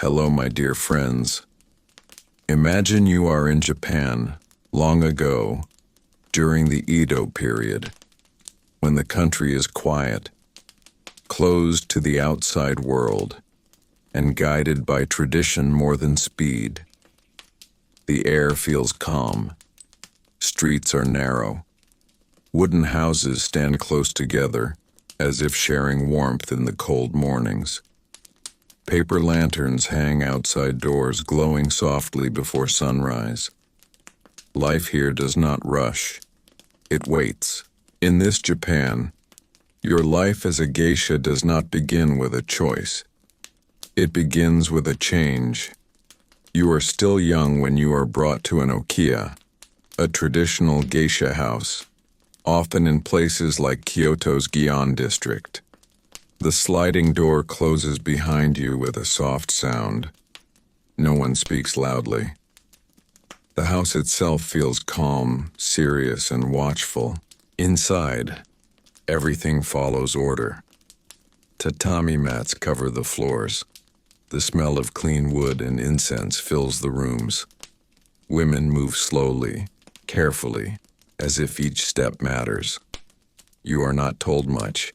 Hello, my dear friends. Imagine you are in Japan, long ago, during the Edo period, when the country is quiet, closed to the outside world, and guided by tradition more than speed. The air feels calm. Streets are narrow. Wooden houses stand close together, as if sharing warmth in the cold mornings. Paper lanterns hang outside doors, glowing softly before sunrise. Life here does not rush. It waits. In this Japan, your life as a geisha does not begin with a choice. It begins with a change. You are still young when you are brought to an okiya, a traditional geisha house, often in places like Kyoto's Gion district. The sliding door closes behind you with a soft sound. No one speaks loudly. The house itself feels calm, serious, and watchful. Inside, everything follows order. Tatami mats cover the floors. The smell of clean wood and incense fills the rooms. Women move slowly, carefully, as if each step matters. You are not told much.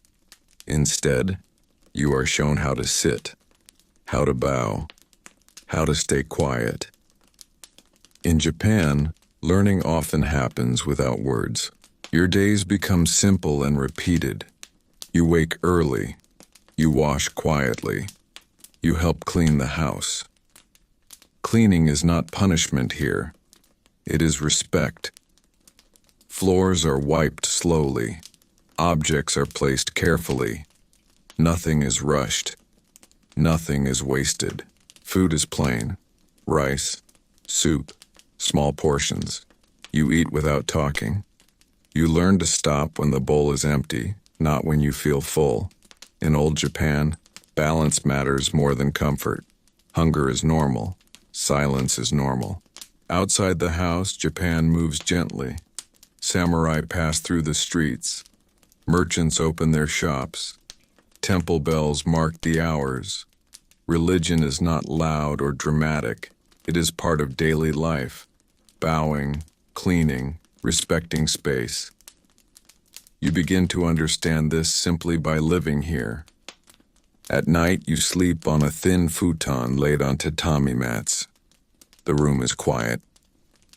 Instead, you are shown how to sit, how to bow, how to stay quiet. In Japan, learning often happens without words. Your days become simple and repeated. You wake early. You wash quietly. You help clean the house. Cleaning is not punishment here. It is respect. Floors are wiped slowly. Objects are placed carefully. Nothing is rushed. Nothing is wasted. Food is plain. Rice, soup, small portions. You eat without talking. You learn to stop when the bowl is empty, not when you feel full. In old Japan, balance matters more than comfort. Hunger is normal. Silence is normal. Outside the house, Japan moves gently. Samurai pass through the streets. Merchants open their shops. Temple bells mark the hours. Religion is not loud or dramatic. It is part of daily life. Bowing, cleaning, respecting space. You begin to understand this simply by living here. At night, you sleep on a thin futon laid on tatami mats. The room is quiet.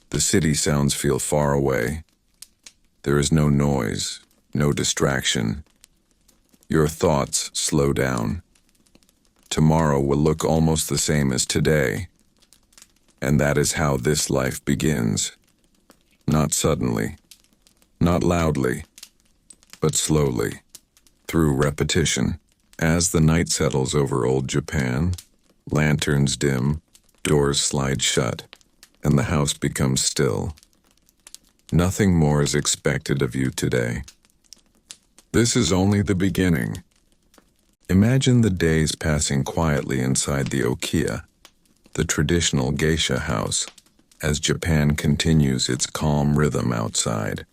The city sounds feel far away. There is no noise, no distraction. Your thoughts slow down. Tomorrow will look almost the same as today. And that is how this life begins. Not suddenly, not loudly, but slowly, through repetition. As the night settles over old Japan, lanterns dim, doors slide shut, and the house becomes still. Nothing more is expected of you today. This is only the beginning. Imagine the days passing quietly inside the okiya, the traditional geisha house, as Japan continues its calm rhythm outside.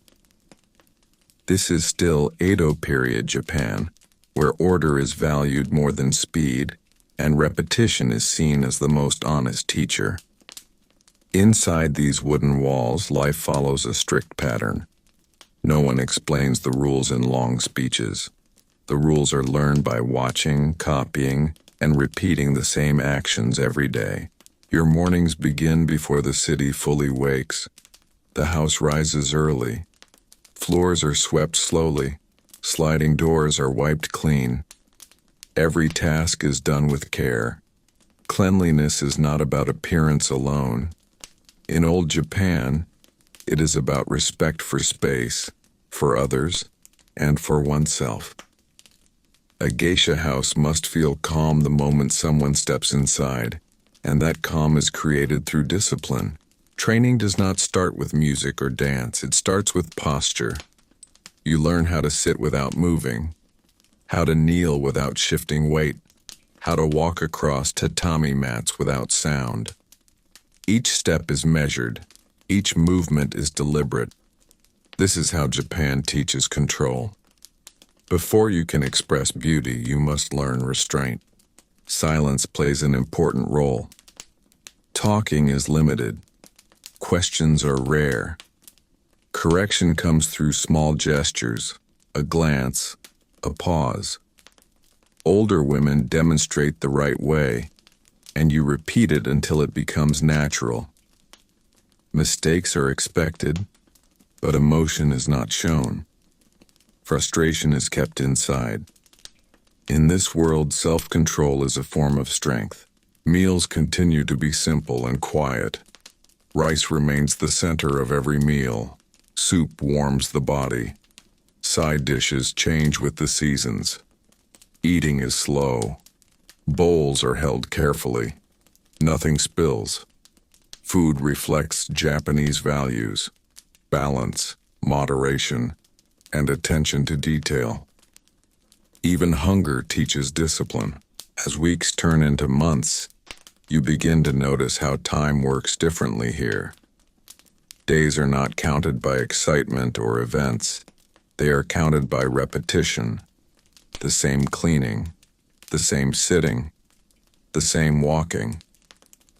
This is still Edo period Japan, where order is valued more than speed, and repetition is seen as the most honest teacher. Inside these wooden walls, life follows a strict pattern. No one explains the rules in long speeches. The rules are learned by watching, copying, and repeating the same actions every day. Your mornings begin before the city fully wakes. The house rises early. Floors are swept slowly. Sliding doors are wiped clean. Every task is done with care. Cleanliness is not about appearance alone. In old Japan, it is about respect for space, for others, and for oneself. A geisha house must feel calm the moment someone steps inside, and that calm is created through discipline. Training does not start with music or dance, it starts with posture. You learn how to sit without moving, how to kneel without shifting weight, how to walk across tatami mats without sound. Each step is measured, each movement is deliberate. This is how Japan teaches control. Before you can express beauty, you must learn restraint. Silence plays an important role. Talking is limited. Questions are rare. Correction comes through small gestures, a glance, a pause. Older women demonstrate the right way, and you repeat it until it becomes natural. Mistakes are expected, but emotion is not shown. Frustration is kept inside. In this world, self-control is a form of strength. Meals continue to be simple and quiet. Rice remains the center of every meal. Soup warms the body. Side dishes change with the seasons. Eating is slow. Bowls are held carefully. Nothing spills. Food reflects Japanese values: balance, moderation, and attention to detail. Even hunger teaches discipline. As weeks turn into months, you begin to notice how time works differently here. Days are not counted by excitement or events. They are counted by repetition. The same cleaning, the same sitting, the same walking.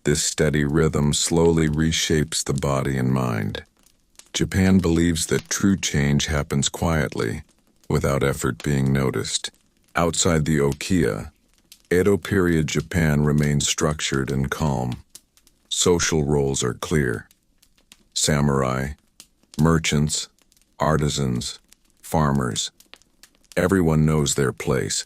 This steady rhythm slowly reshapes the body and mind. Japan believes that true change happens quietly, without effort being noticed. Outside the Okiya, Edo period Japan remains structured and calm. Social roles are clear. Samurai, merchants, artisans, farmers. Everyone knows their place.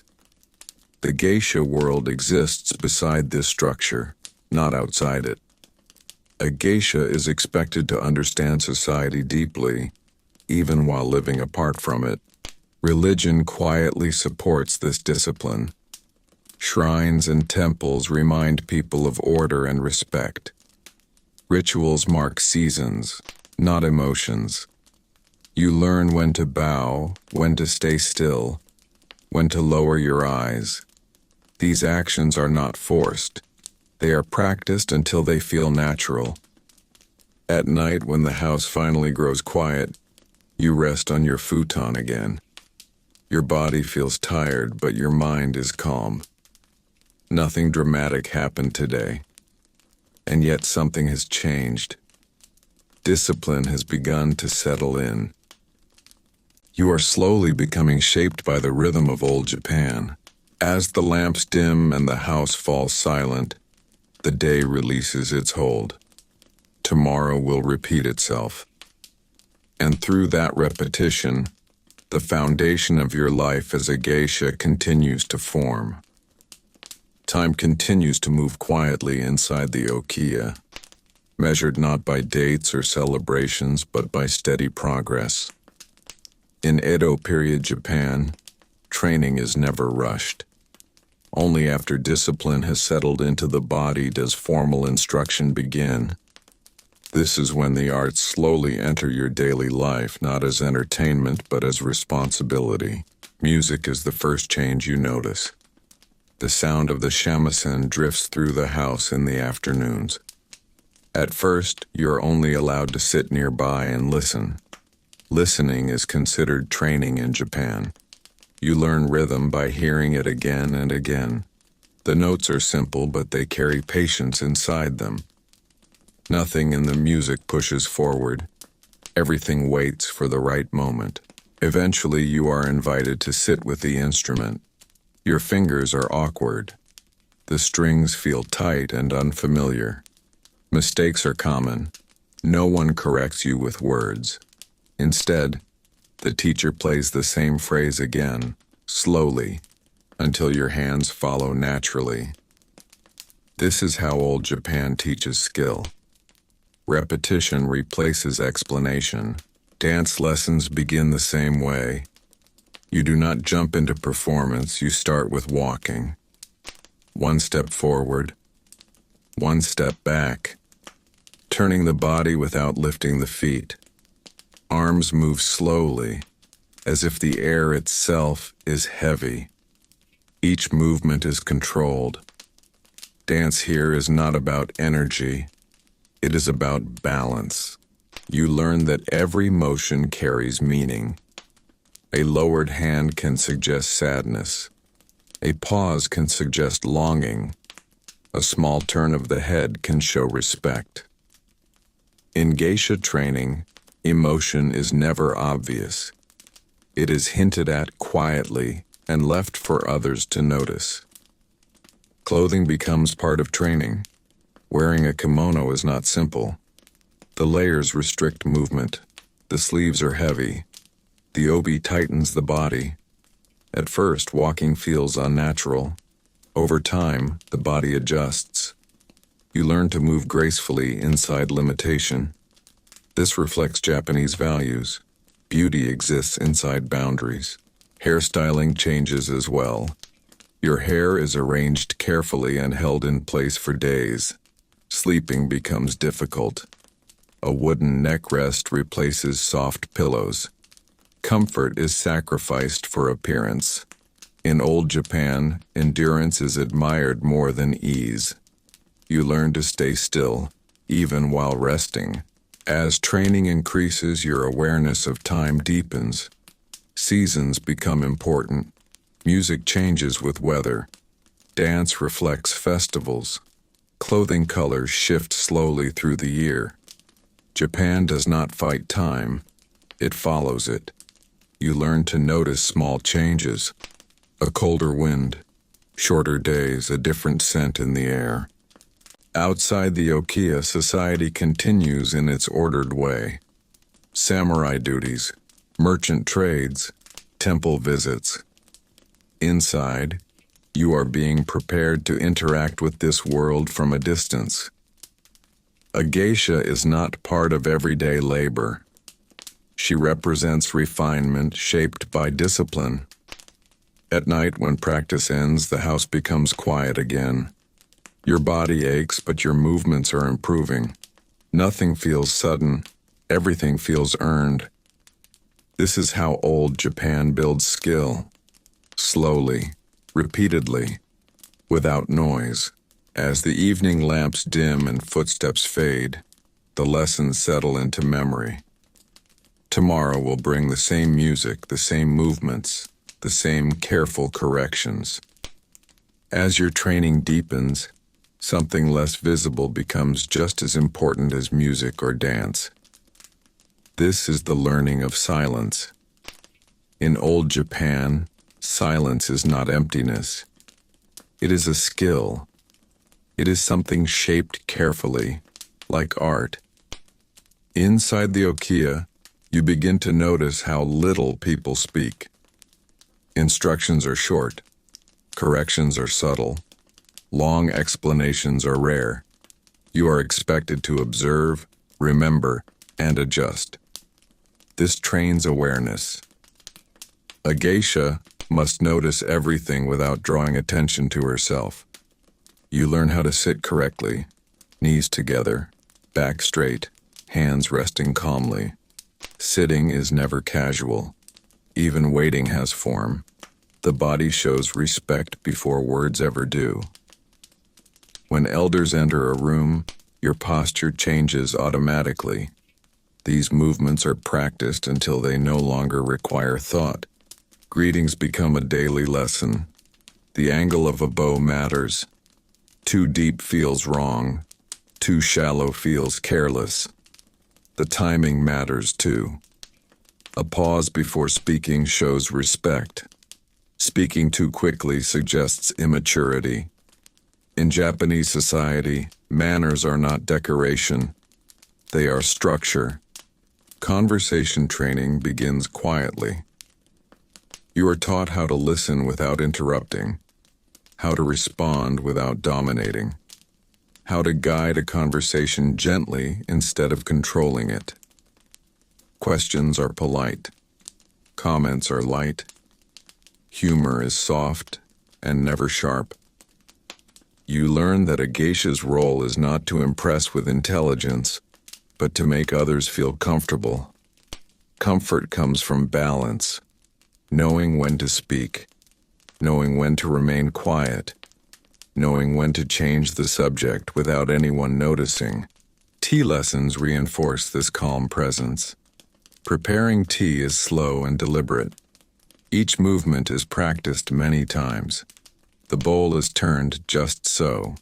The geisha world exists beside this structure, not outside it. A geisha is expected to understand society deeply, even while living apart from it. Religion quietly supports this discipline. Shrines and temples remind people of order and respect. Rituals mark seasons, not emotions. You learn when to bow, when to stay still, when to lower your eyes. These actions are not forced. They are practiced until they feel natural. At night, when the house finally grows quiet, you rest on your futon again. Your body feels tired, but your mind is calm. Nothing dramatic happened today, and yet something has changed. Discipline has begun to settle in. You are slowly becoming shaped by the rhythm of old Japan. As the lamps dim and the house falls silent, the day releases its hold. Tomorrow will repeat itself. And through that repetition, the foundation of your life as a geisha continues to form. Time continues to move quietly inside the Okiya, measured not by dates or celebrations, but by steady progress. In Edo period Japan, training is never rushed. Only after discipline has settled into the body does formal instruction begin. This is when the arts slowly enter your daily life, not as entertainment, but as responsibility. Music is the first change you notice. The sound of the shamisen drifts through the house in the afternoons. At first, you're only allowed to sit nearby and listen. Listening is considered training in Japan. You learn rhythm by hearing it again and again. The notes are simple, but they carry patience inside them. Nothing in the music pushes forward. Everything waits for the right moment. Eventually, you are invited to sit with the instrument. Your fingers are awkward. The strings feel tight and unfamiliar. Mistakes are common. No one corrects you with words. Instead, the teacher plays the same phrase again, slowly, until your hands follow naturally. This is how old Japan teaches skill. Repetition replaces explanation. Dance lessons begin the same way. You do not jump into performance, you start with walking. One step forward, one step back, turning the body without lifting the feet. Arms move slowly, as if the air itself is heavy. Each movement is controlled. Dance here is not about energy. It is about balance. You learn that every motion carries meaning. A lowered hand can suggest sadness. A pause can suggest longing. A small turn of the head can show respect. In geisha training, emotion is never obvious. It is hinted at quietly and left for others to notice. Clothing becomes part of training. Wearing a kimono is not simple. The layers restrict movement. The sleeves are heavy. The obi tightens the body. At first, walking feels unnatural. Over time, the body adjusts. You learn to move gracefully inside limitation. This reflects Japanese values. Beauty exists inside boundaries. Hairstyling changes as well. Your hair is arranged carefully and held in place for days. Sleeping becomes difficult. A wooden neck rest replaces soft pillows. Comfort is sacrificed for appearance. In old Japan, endurance is admired more than ease. You learn to stay still, even while resting. As training increases, your awareness of time deepens. Seasons become important. Music changes with weather. Dance reflects festivals. Clothing colors shift slowly through the year. Japan does not fight time. It follows it. You learn to notice small changes. A colder wind, shorter days, a different scent in the air. Outside the okiya, society continues in its ordered way. Samurai duties, merchant trades, temple visits. Inside, you are being prepared to interact with this world from a distance. A geisha is not part of everyday labor. She represents refinement shaped by discipline. At night, when practice ends, the house becomes quiet again. Your body aches, but your movements are improving. Nothing feels sudden. Everything feels earned. This is how old Japan builds skill. Slowly, repeatedly, without noise. As the evening lamps dim and footsteps fade, the lessons settle into memory. Tomorrow will bring the same music, the same movements, the same careful corrections. As your training deepens, something less visible becomes just as important as music or dance. This is the learning of silence. In old Japan, silence is not emptiness. It is a skill. It is something shaped carefully, like art. Inside the okiya, you begin to notice how little people speak. Instructions are short. Corrections are subtle. Long explanations are rare. You are expected to observe, remember, and adjust. This trains awareness. A geisha must notice everything without drawing attention to herself. You learn how to sit correctly, knees together, back straight, hands resting calmly. Sitting is never casual. Even waiting has form. The body shows respect before words ever do. When elders enter a room, your posture changes automatically. These movements are practiced until they no longer require thought. Greetings become a daily lesson. The angle of a bow matters. Too deep feels wrong. Too shallow feels careless. The timing matters too. A pause before speaking shows respect. Speaking too quickly suggests immaturity. In Japanese society, manners are not decoration. They are structure. Conversation training begins quietly. You are taught how to listen without interrupting, how to respond without dominating, how to guide a conversation gently instead of controlling it. Questions are polite. Comments are light. Humor is soft and never sharp. You learn that a geisha's role is not to impress with intelligence, but to make others feel comfortable. Comfort comes from balance, knowing when to speak, knowing when to remain quiet, knowing when to change the subject without anyone noticing. Tea lessons reinforce this calm presence. Preparing tea is slow and deliberate. Each movement is practiced many times. The bowl is turned just so.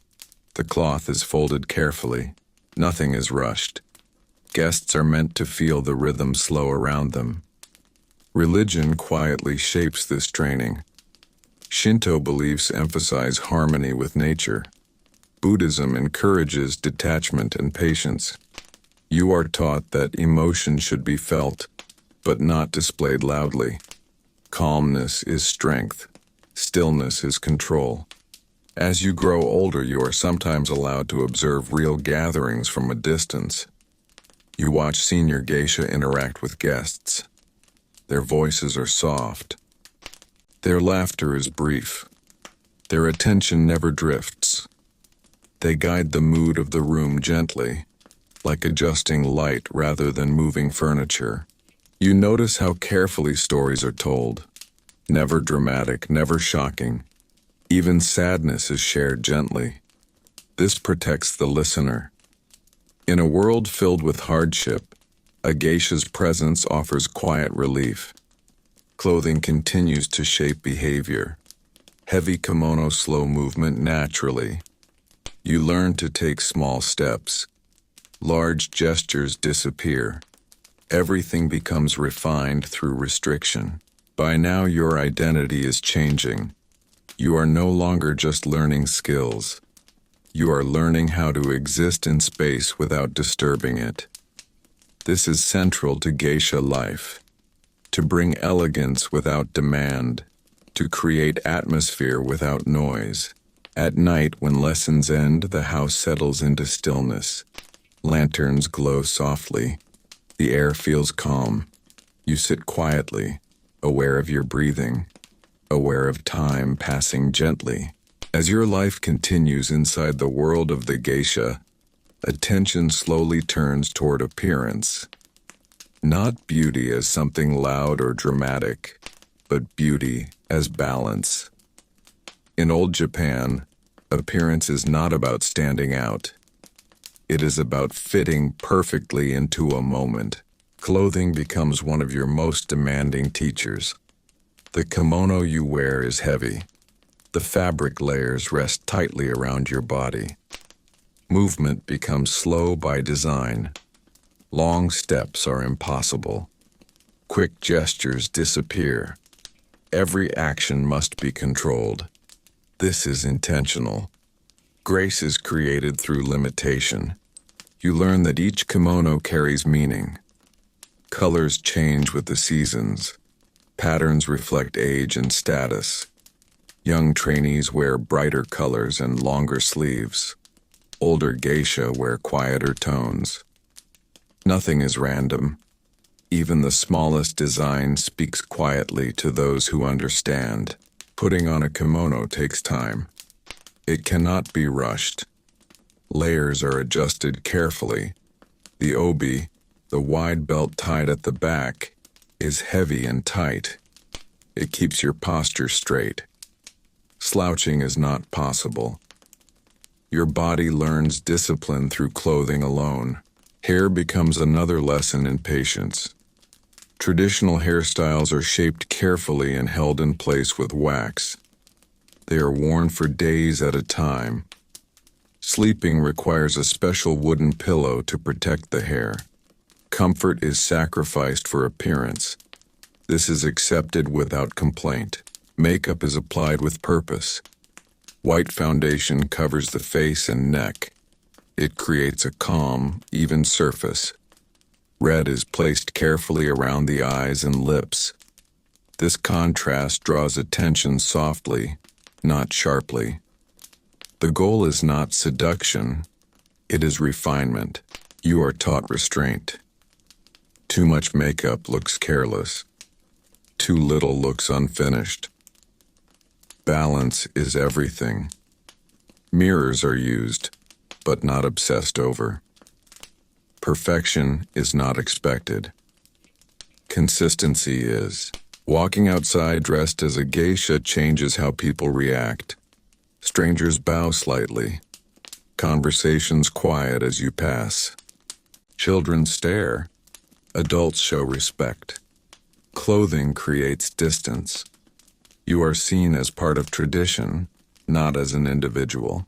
The cloth is folded carefully. Nothing is rushed. Guests are meant to feel the rhythm slow around them. Religion quietly shapes this training. Shinto beliefs emphasize harmony with nature. Buddhism encourages detachment and patience. You are taught that emotion should be felt, but not displayed loudly. Calmness is strength. Stillness is control. As you grow older, you are sometimes allowed to observe real gatherings from a distance. You watch senior geisha interact with guests. Their voices are soft. Their laughter is brief. Their attention never drifts. They guide the mood of the room gently, like adjusting light rather than moving furniture. You notice how carefully stories are told. Never dramatic, never shocking. Even sadness is shared gently. This protects the listener. In a world filled with hardship, a geisha's presence offers quiet relief. Clothing continues to shape behavior. Heavy kimono, slow movement naturally. You learn to take small steps. Large gestures disappear. Everything becomes refined through restriction. By now, your identity is changing. You are no longer just learning skills. You are learning how to exist in space without disturbing it. This is central to geisha life. To bring elegance without demand. To create atmosphere without noise. At night, when lessons end, the house settles into stillness. Lanterns glow softly. The air feels calm. You sit quietly, aware of your breathing, aware of time passing gently. As your life continues inside the world of the geisha, attention slowly turns toward appearance. Not beauty as something loud or dramatic, but beauty as balance. In old Japan, appearance is not about standing out. It is about fitting perfectly into a moment. Clothing becomes one of your most demanding teachers. The kimono you wear is heavy. The fabric layers rest tightly around your body. Movement becomes slow by design. Long steps are impossible. Quick gestures disappear. Every action must be controlled. This is intentional. Grace is created through limitation. You learn that each kimono carries meaning. Colors change with the seasons. Patterns reflect age and status. Young trainees wear brighter colors and longer sleeves. Older geisha wear quieter tones. Nothing is random. Even the smallest design speaks quietly to those who understand. Putting on a kimono takes time. It cannot be rushed. Layers are adjusted carefully. The obi, the wide belt tied at the back, is heavy and tight. It keeps your posture straight. Slouching is not possible. Your body learns discipline through clothing alone. Hair becomes another lesson in patience. Traditional hairstyles are shaped carefully and held in place with wax. They are worn for days at a time. Sleeping requires a special wooden pillow to protect the hair. Comfort is sacrificed for appearance. This is accepted without complaint. Makeup is applied with purpose. White foundation covers the face and neck. It creates a calm, even surface. Red is placed carefully around the eyes and lips. This contrast draws attention softly, not sharply. The goal is not seduction, it is refinement. You are taught restraint. Too much makeup looks careless. Too little looks unfinished. Balance is everything. Mirrors are used, but not obsessed over. Perfection is not expected. Consistency is. Walking outside dressed as a geisha changes how people react. Strangers bow slightly. Conversations quiet as you pass. Children stare. Adults show respect. Clothing creates distance. You are seen as part of tradition. not as an individual.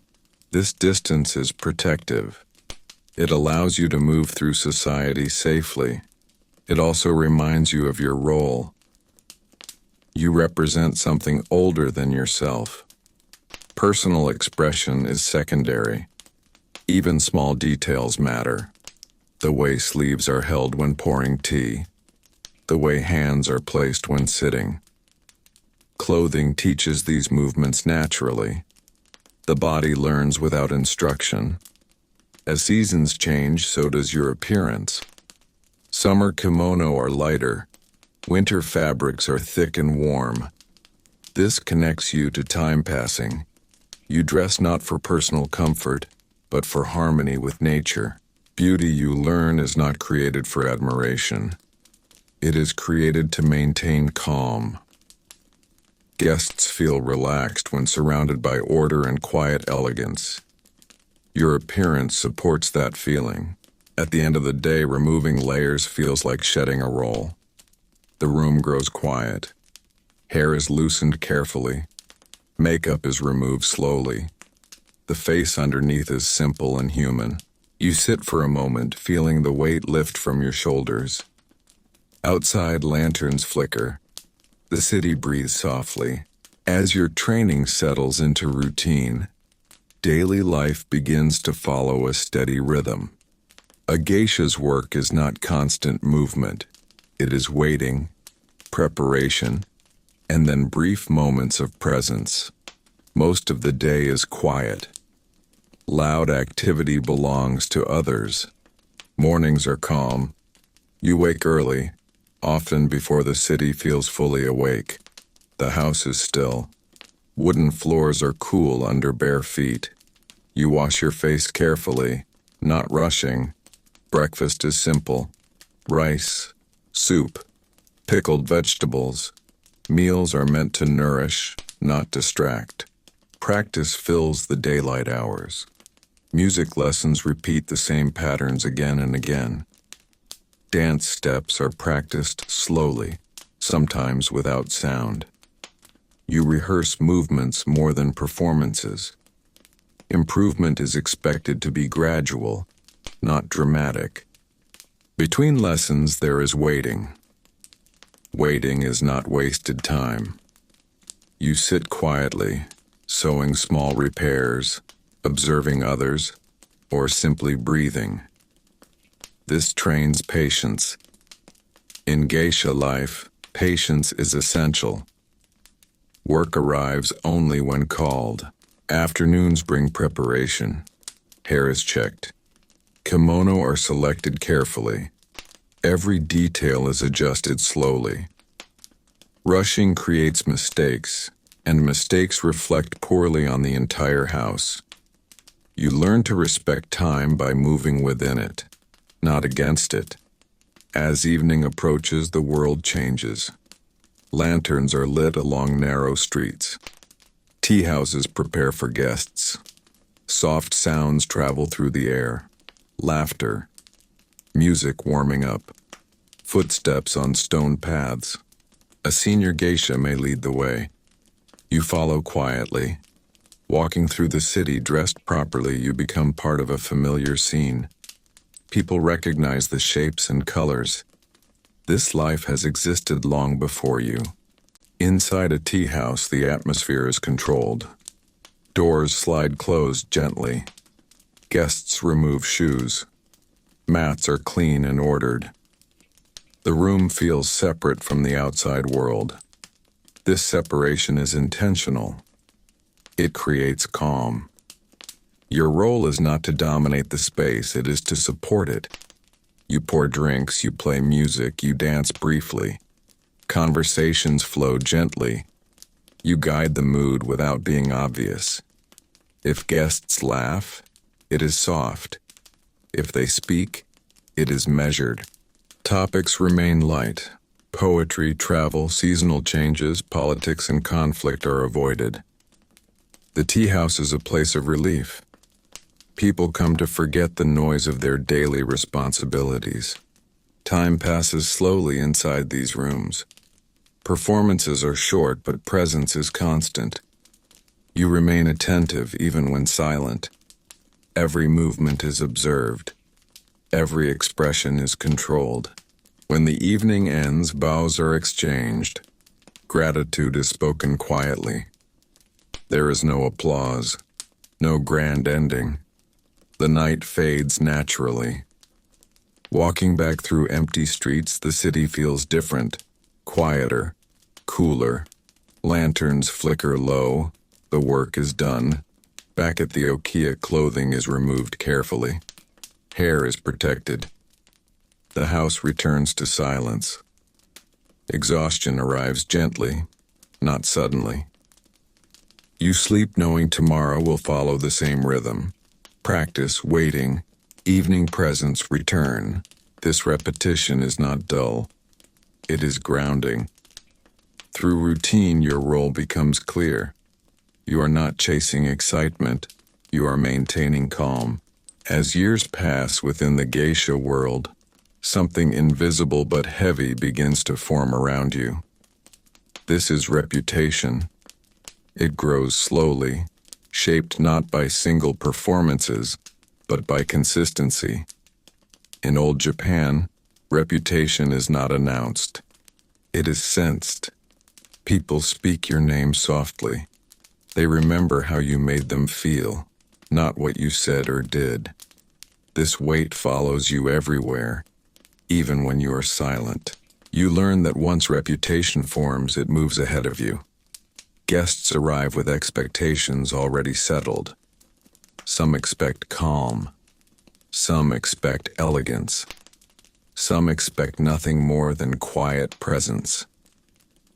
This distance is protective. It allows you to move through society safely. It also reminds you of your role. You represent something older than yourself. Personal expression is secondary. Even small details matter. The way sleeves are held when pouring tea. The way hands are placed when sitting. Clothing teaches these movements naturally. The body learns without instruction. As seasons change, so does your appearance. Summer kimono are lighter. Winter fabrics are thick and warm. This connects you to time passing. You dress not for personal comfort, but for harmony with nature. Beauty, you learn, is not created for admiration. It is created to maintain calm. Guests feel relaxed when surrounded by order and quiet elegance. Your appearance supports that feeling. At the end of the day, removing layers feels like shedding a roll. The room grows quiet. Hair is loosened carefully. Makeup is removed slowly. The face underneath is simple and human. You sit for a moment, feeling the weight lift from your shoulders. Outside, lanterns flicker. The city breathes softly. As your training settles into routine, daily life begins to follow a steady rhythm. A geisha's work is not constant movement. It is waiting, preparation, and then brief moments of presence. Most of the day is quiet. Loud activity belongs to others. Mornings are calm. You wake early, often before the city feels fully awake. The house is still. Wooden floors are cool under bare feet. You wash your face carefully, not rushing. Breakfast is simple. Rice, soup, pickled vegetables. Meals are meant to nourish, not distract. Practice fills the daylight hours. Music lessons repeat the same patterns again and again. Dance steps are practiced slowly, sometimes without sound. You rehearse movements more than performances. Improvement is expected to be gradual, not dramatic. Between lessons, there is waiting. Waiting is not wasted time. You sit quietly, sewing small repairs, observing others, or simply breathing. This trains patience. In geisha life, patience is essential. Work arrives only when called. Afternoons bring preparation. Hair is checked. Kimono are selected carefully. Every detail is adjusted slowly. Rushing creates mistakes, and mistakes reflect poorly on the entire house. You learn to respect time by moving within it, not against it. As evening approaches, the world changes. Lanterns are lit along narrow streets. Tea houses prepare for guests. Soft sounds travel through the air. Laughter. Music warming up. Footsteps on stone paths. A senior geisha may lead the way. You follow quietly. Walking through the city dressed properly, you become part of a familiar scene. People recognize the shapes and colors. This life has existed long before you. Inside a tea house, the atmosphere is controlled. Doors slide closed gently. Guests remove shoes. Mats are clean and ordered. The room feels separate from the outside world. This separation is intentional. It creates calm. Your role is not to dominate the space, it is to support it. You pour drinks, you play music, you dance briefly. Conversations flow gently. You guide the mood without being obvious. If guests laugh, it is soft. If they speak, it is measured. Topics remain light. Poetry, travel, seasonal changes, politics, and conflict are avoided. The tea house is a place of relief. People come to forget the noise of their daily responsibilities. Time passes slowly inside these rooms. Performances are short, but presence is constant. You remain attentive even when silent. Every movement is observed. Every expression is controlled. When the evening ends, bows are exchanged. Gratitude is spoken quietly. There is no applause, no grand ending. The night fades naturally. Walking back through empty streets, the city feels different, quieter, cooler. Lanterns flicker low. The work is done. Back at the Okia, clothing is removed carefully. Hair is protected. The house returns to silence. Exhaustion arrives gently, not suddenly. You sleep knowing tomorrow will follow the same rhythm. Practice, waiting, evening presence, return. This repetition is not dull. It is grounding. Through routine, your role becomes clear. You are not chasing excitement. You are maintaining calm. As years pass within the geisha world, something invisible but heavy begins to form around you. This is reputation. It grows slowly, shaped not by single performances, but by consistency. In old Japan, reputation is not announced. It is sensed. People speak your name softly. They remember how you made them feel, not what you said or did. This weight follows you everywhere, even when you are silent. You learn that once reputation forms, it moves ahead of you. Guests arrive with expectations already settled. Some expect calm. Some expect elegance. Some expect nothing more than quiet presence.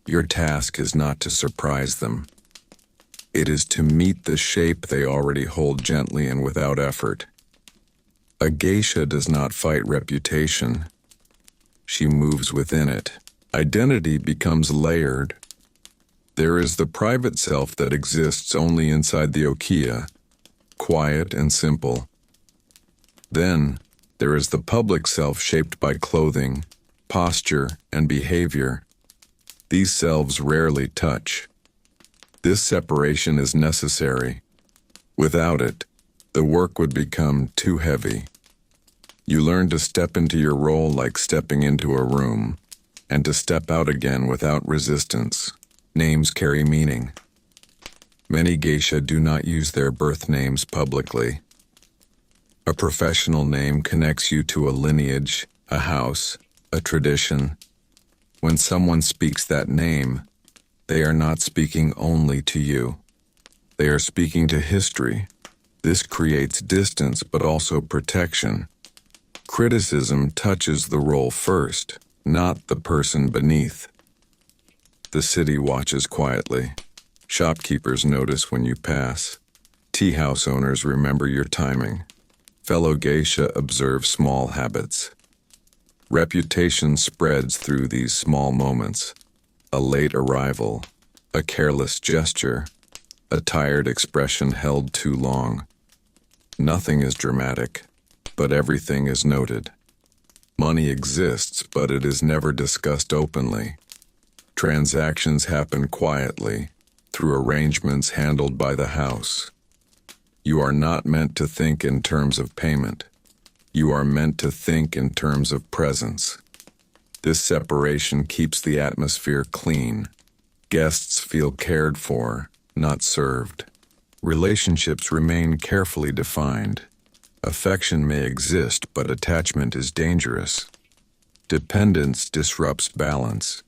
Your task is not to surprise them. It is to meet the shape they already hold gently and without effort. A geisha does not fight reputation. She moves within it. Identity becomes layered. There is the private self that exists only inside the okiya, quiet and simple. Then, there is the public self shaped by clothing, posture, and behavior. These selves rarely touch. This separation is necessary. Without it, the work would become too heavy. You learn to step into your role like stepping into a room, and to step out again without resistance. Names carry meaning. Many geisha do not use their birth names publicly. A professional name connects you to a lineage, a house, a tradition. When someone speaks that name, they are not speaking only to you. They are speaking to history. This creates distance but also protection. Criticism touches the role first, not the person beneath. The city watches quietly. Shopkeepers notice when you pass. Tea house owners remember your timing. Fellow geisha observe small habits. Reputation spreads through these small moments. A late arrival, a careless gesture, a tired expression held too long. Nothing is dramatic, but everything is noted. Money exists, but it is never discussed openly. Transactions happen quietly, through arrangements handled by the house. You are not meant to think in terms of payment. You are meant to think in terms of presence. This separation keeps the atmosphere clean. Guests feel cared for, not served. Relationships remain carefully defined. Affection may exist, but attachment is dangerous. Dependence disrupts balance.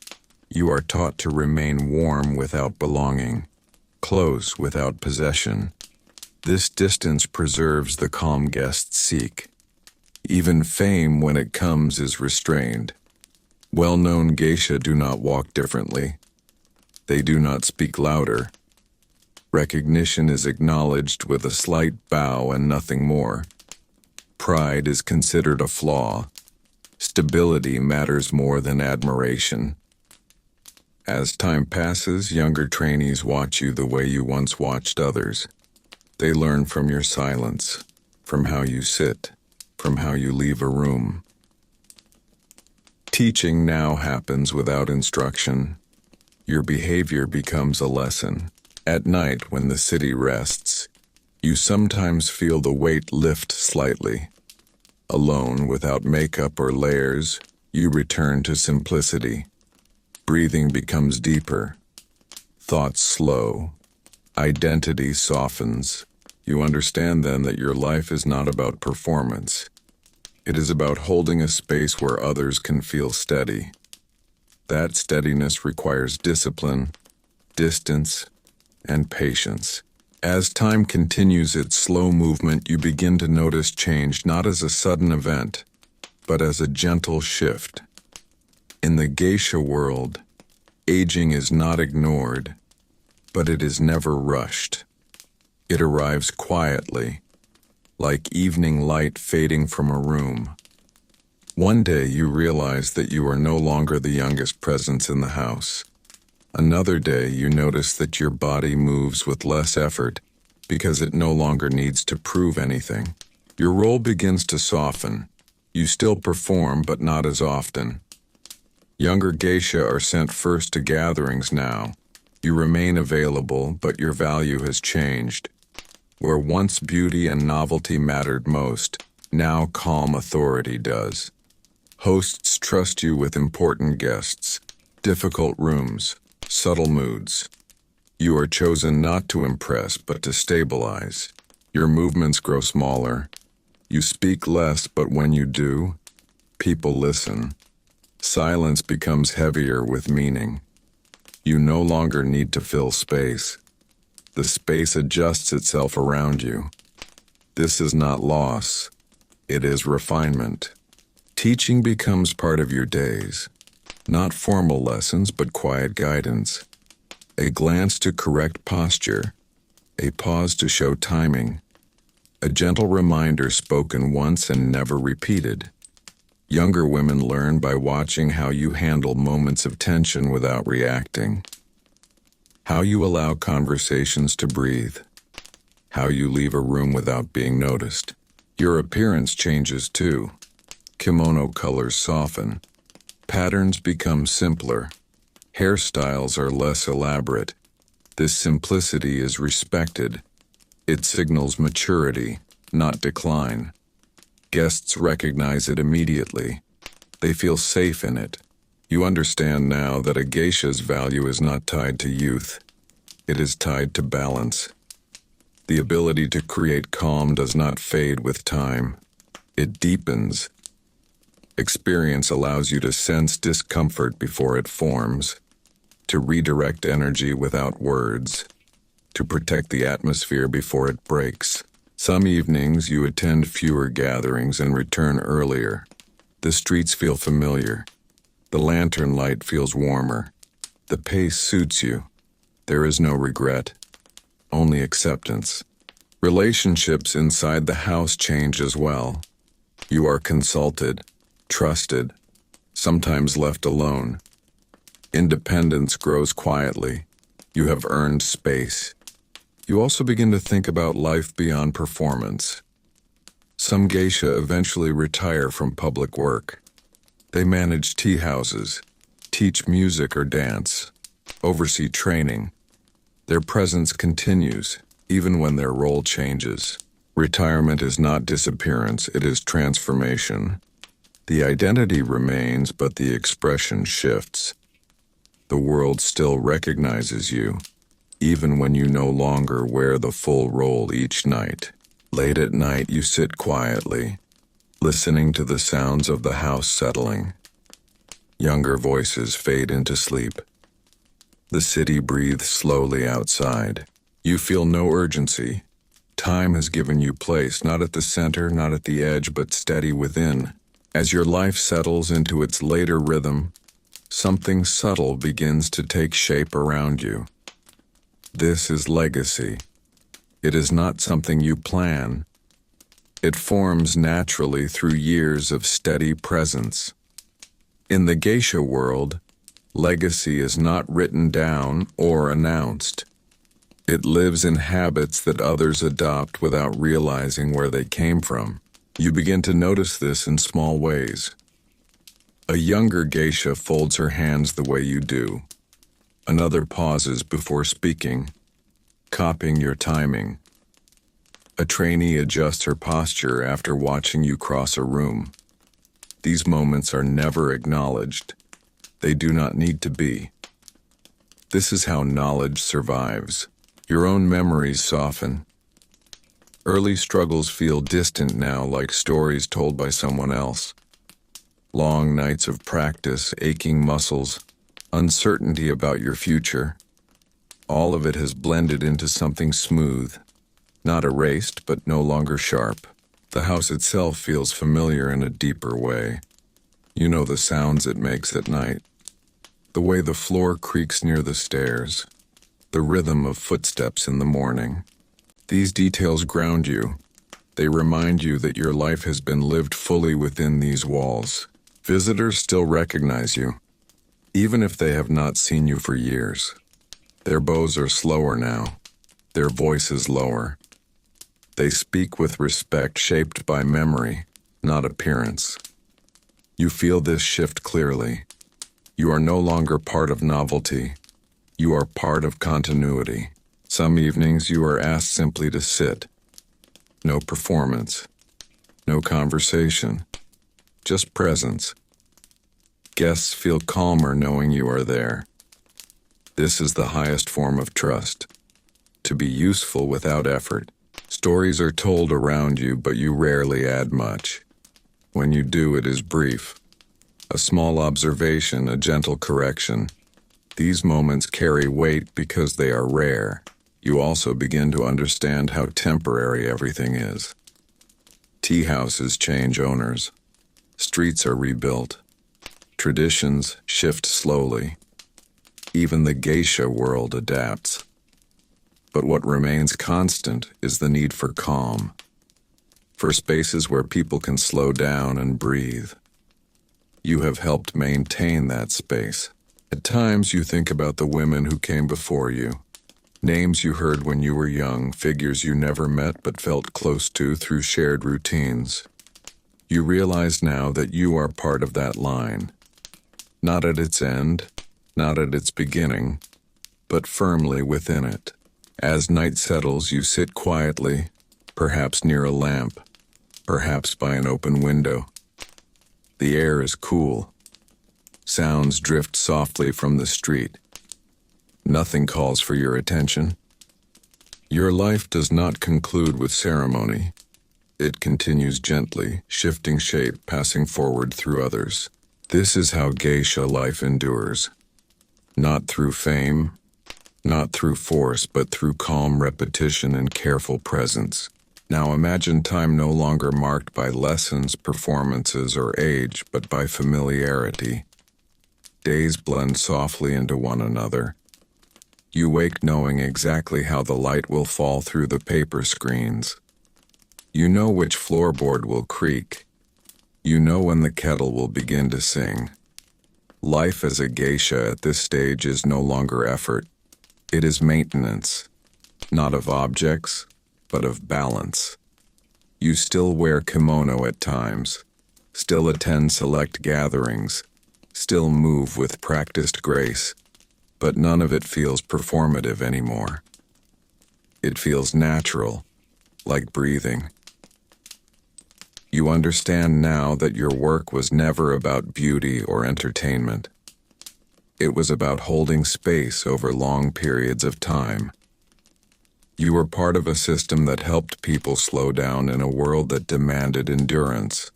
You are taught to remain warm without belonging, close without possession. This distance preserves the calm guests seek. Even fame, when it comes, is restrained. Well-known geisha do not walk differently. They do not speak louder. Recognition is acknowledged with a slight bow and nothing more. Pride is considered a flaw. Stability matters more than admiration. As time passes, younger trainees watch you the way you once watched others. They learn from your silence, from how you sit, from how you leave a room. Teaching now happens without instruction. Your behavior becomes a lesson. At night, when the city rests, you sometimes feel the weight lift slightly. Alone, without makeup or layers, you return to simplicity. Breathing becomes deeper. Thoughts slow. Identity softens. You understand then that your life is not about performance. It is about holding a space where others can feel steady. That steadiness requires discipline, distance, and patience. As time continues its slow movement, you begin to notice change not as a sudden event, but as a gentle shift. In the geisha world, aging is not ignored, but it is never rushed. It arrives quietly, like evening light fading from a room. One day you realize that you are no longer the youngest presence in the house. Another day you notice that your body moves with less effort because it no longer needs to prove anything. Your role begins to soften. You still perform, but not as often. Younger geisha are sent first to gatherings now. You remain available, but your value has changed. Where once beauty and novelty mattered most, now calm authority does. Hosts trust you with important guests, difficult rooms, subtle moods. You are chosen not to impress, but to stabilize. Your movements grow smaller. You speak less, but when you do, people listen. Silence becomes heavier with meaning. You no longer need to fill space. The space adjusts itself around you. This is not loss. It is refinement. Teaching becomes part of your days. Not formal lessons, but quiet guidance. A glance to correct posture. A pause to show timing. A gentle reminder spoken once and never repeated. Younger women learn by watching how you handle moments of tension without reacting. How you allow conversations to breathe. How you leave a room without being noticed. Your appearance changes too. Kimono colors soften. Patterns become simpler. Hairstyles are less elaborate. This simplicity is respected. It signals maturity, not decline. Guests recognize it immediately. They feel safe in it. You understand now that a geisha's value is not tied to youth. It is tied to balance. The ability to create calm does not fade with time. It deepens. Experience allows you to sense discomfort before it forms, to redirect energy without words, to protect the atmosphere before it breaks. Some evenings you attend fewer gatherings and return earlier. The streets feel familiar. The lantern light feels warmer. The pace suits you. There is no regret, only acceptance. Relationships inside the house change as well. You are consulted, trusted, sometimes left alone. Independence grows quietly. You have earned space. You also begin to think about life beyond performance. Some geisha eventually retire from public work. They manage tea houses, teach music or dance, oversee training. Their presence continues, even when their role changes. Retirement is not disappearance, it is transformation. The identity remains, but the expression shifts. The world still recognizes you, even when you no longer wear the full role each night. Late at night, you sit quietly, listening to the sounds of the house settling. Younger voices fade into sleep. The city breathes slowly outside. You feel no urgency. Time has given you place, not at the center, not at the edge, but steady within. As your life settles into its later rhythm, something subtle begins to take shape around you. This is legacy. It is not something you plan. It forms naturally through years of steady presence. In the geisha world, legacy is not written down or announced. It lives in habits that others adopt without realizing where they came from. You begin to notice this in small ways. A younger geisha folds her hands the way you do. Another pauses before speaking. copying your timing. A trainee adjusts her posture after watching you cross a room. These moments are never acknowledged. They do not need to be. This is how knowledge survives. Your own memories soften. Early struggles feel distant now, like stories told by someone else. Long nights of practice, aching muscles, uncertainty about your future. All of it has blended into something smooth, not erased, but no longer sharp. The house itself feels familiar in a deeper way. You know the sounds it makes at night. The way the floor creaks near the stairs. The rhythm of footsteps in the morning. These details ground you. They remind you that your life has been lived fully within these walls. Visitors still recognize you, even if they have not seen you for years. Their bows are slower now, their voices lower. They speak with respect shaped by memory, not appearance. You feel this shift clearly. You are no longer part of novelty. You are part of continuity. Some evenings you are asked simply to sit. No performance, no conversation, just presence. Guests feel calmer knowing you are there. This is the highest form of trust. To be useful without effort. Stories are told around you, but you rarely add much. When you do, it is brief. A small observation, a gentle correction. These moments carry weight because they are rare. You also begin to understand how temporary everything is. Tea houses change owners. Streets are rebuilt. Traditions shift slowly. Even the Geisha world adapts. But what remains constant is the need for calm. For spaces where people can slow down and breathe. You have helped maintain that space. At times you think about the women who came before you. Names you heard when you were young, figures you never met but felt close to through shared routines. You realize now that you are part of that line. Not at its end, not at its beginning, but firmly within it. As night settles, you sit quietly, perhaps near a lamp, perhaps by an open window. The air is cool. Sounds drift softly from the street. Nothing calls for your attention. Your life does not conclude with ceremony. It continues gently, shifting shape, passing forward through others. This is how Geisha life endures. Not through fame, not through force, but through calm repetition and careful presence. Now imagine time no longer marked by lessons, performances, or age, but by familiarity. Days blend softly into one another. You wake knowing exactly how the light will fall through the paper screens. You know which floorboard will creak. You know when the kettle will begin to sing. Life as a geisha at this stage is no longer effort. It is maintenance, not of objects, but of balance. You still wear kimono at times, still attend select gatherings, still move with practiced grace, but none of it feels performative anymore. It feels natural, like breathing. You understand now that your work was never about beauty or entertainment. It was about holding space over long periods of time. You were part of a system that helped people slow down in a world that demanded endurance.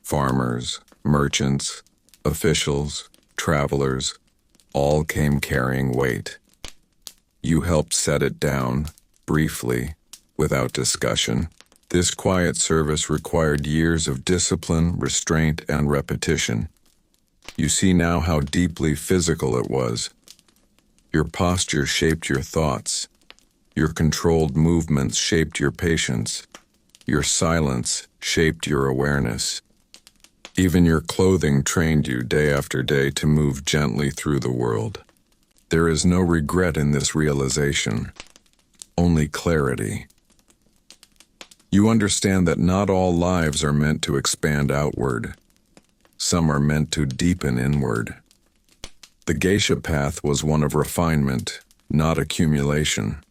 Farmers, merchants, officials, travelers, all came carrying weight. You helped set it down, briefly, without discussion. This quiet service required years of discipline, restraint, and repetition. You see now how deeply physical it was. Your posture shaped your thoughts. Your controlled movements shaped your patience. Your silence shaped your awareness. Even your clothing trained you day after day to move gently through the world. There is no regret in this realization, only clarity. You understand that not all lives are meant to expand outward. Some are meant to deepen inward. The geisha path was one of refinement, not accumulation.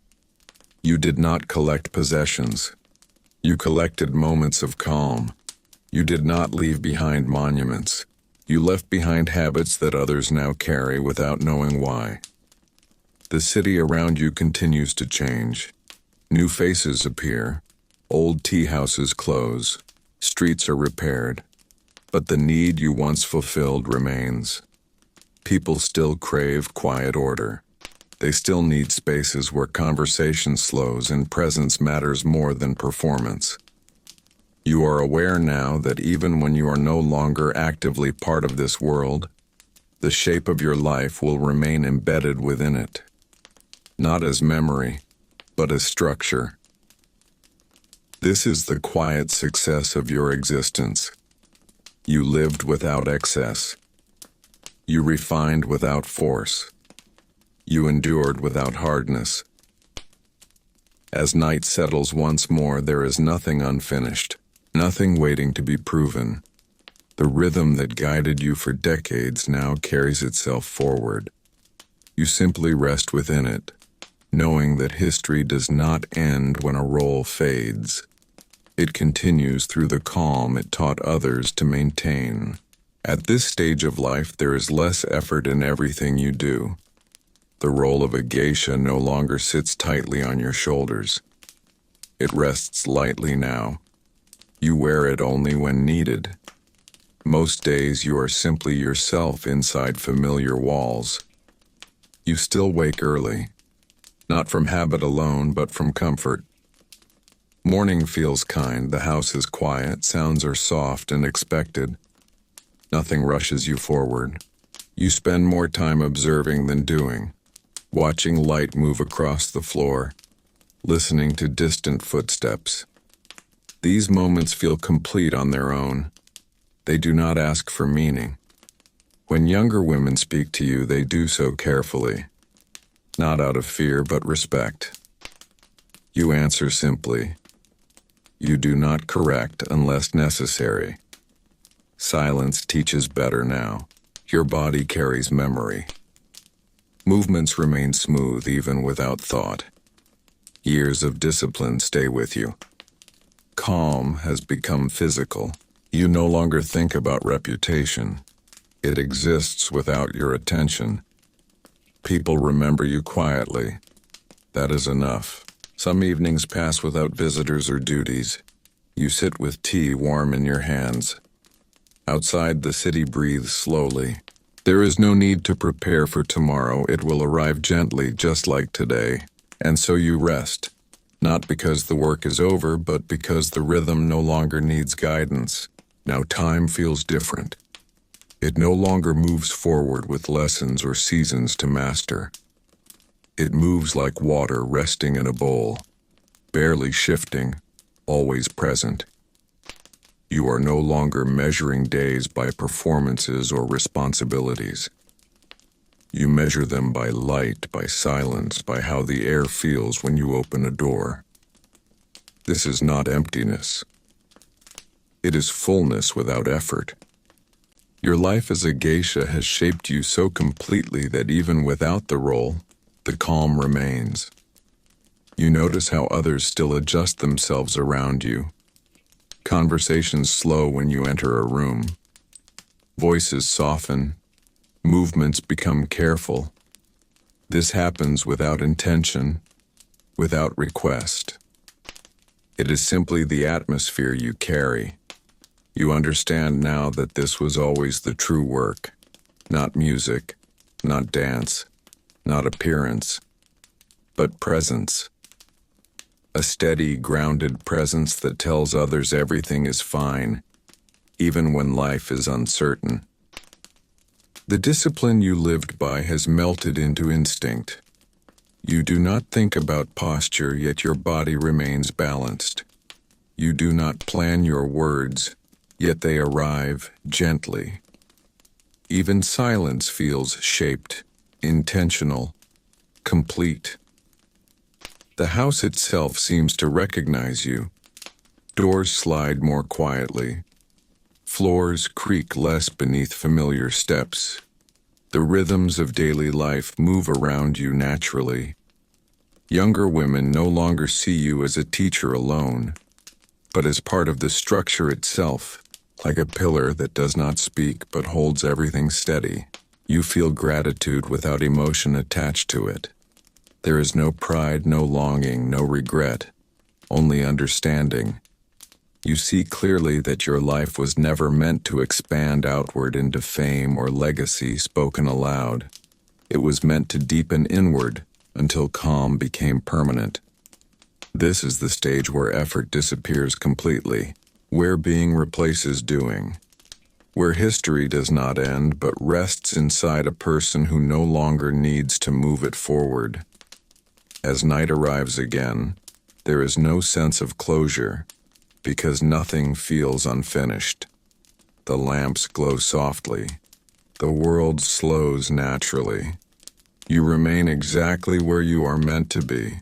You did not collect possessions. You collected moments of calm. You did not leave behind monuments. You left behind habits that others now carry without knowing why. The city around you continues to change. New faces appear. Old tea houses close. Streets are repaired. But the need you once fulfilled remains. People still crave quiet order. They still need spaces where conversation slows and presence matters more than performance. You are aware now that even when you are no longer actively part of this world, the shape of your life will remain embedded within it. Not as memory, but as structure. This is the quiet success of your existence. You lived without excess. You refined without force. You endured without hardness. As night settles once more, there is nothing unfinished, nothing waiting to be proven. The rhythm that guided you for decades now carries itself forward. You simply rest within it, knowing that history does not end when a role fades. It continues through the calm it taught others to maintain. At this stage of life, there is less effort in everything you do. The role of a geisha no longer sits tightly on your shoulders. It rests lightly now. You wear it only when needed. Most days you are simply yourself inside familiar walls. You still wake early, not from habit alone, but from comfort. Morning feels kind, the house is quiet, sounds are soft and expected. Nothing rushes you forward. You spend more time observing than doing, watching light move across the floor, listening to distant footsteps. These moments feel complete on their own. They do not ask for meaning. When younger women speak to you, they do so carefully, not out of fear but respect. You answer simply. You do not correct unless necessary. Silence teaches better now. Your body carries memory. Movements remain smooth even without thought. Years of discipline stay with you. Calm has become physical. You no longer think about reputation. It exists without your attention. People remember you quietly. That is enough. Some evenings pass without visitors or duties. You sit with tea warm in your hands. Outside, the city breathes slowly. There is no need to prepare for tomorrow. It will arrive gently, just like today. And so you rest. Not because the work is over, but because the rhythm no longer needs guidance. Now time feels different. It no longer moves forward with lessons or seasons to master. It moves like water resting in a bowl, barely shifting, always present. You are no longer measuring days by performances or responsibilities. You measure them by light, by silence, by how the air feels when you open a door. This is not emptiness. It is fullness without effort. Your life as a geisha has shaped you so completely that even without the role, the calm remains. You notice how others still adjust themselves around you. Conversations slow when you enter a room. Voices soften. Movements become careful. This happens without intention, without request. It is simply the atmosphere you carry. You understand now that this was always the true work. Not music, not dance, not appearance, but presence. A steady, grounded presence that tells others everything is fine, even when life is uncertain. The discipline you lived by has melted into instinct. You do not think about posture, yet your body remains balanced. You do not plan your words, yet they arrive gently. Even silence feels shaped, intentional, complete. The house itself seems to recognize you. Doors slide more quietly. Floors creak less beneath familiar steps. The rhythms of daily life move around you naturally. Younger women no longer see you as a teacher alone, but as part of the structure itself, like a pillar that does not speak but holds everything steady. You feel gratitude without emotion attached to it. There is no pride, no longing, no regret, only understanding. You see clearly that your life was never meant to expand outward into fame or legacy spoken aloud. It was meant to deepen inward until calm became permanent. This is the stage where effort disappears completely, where being replaces doing, where history does not end but rests inside a person who no longer needs to move it forward. As night arrives again, there is no sense of closure, because nothing feels unfinished. The lamps glow softly. The world slows naturally. You remain exactly where you are meant to be.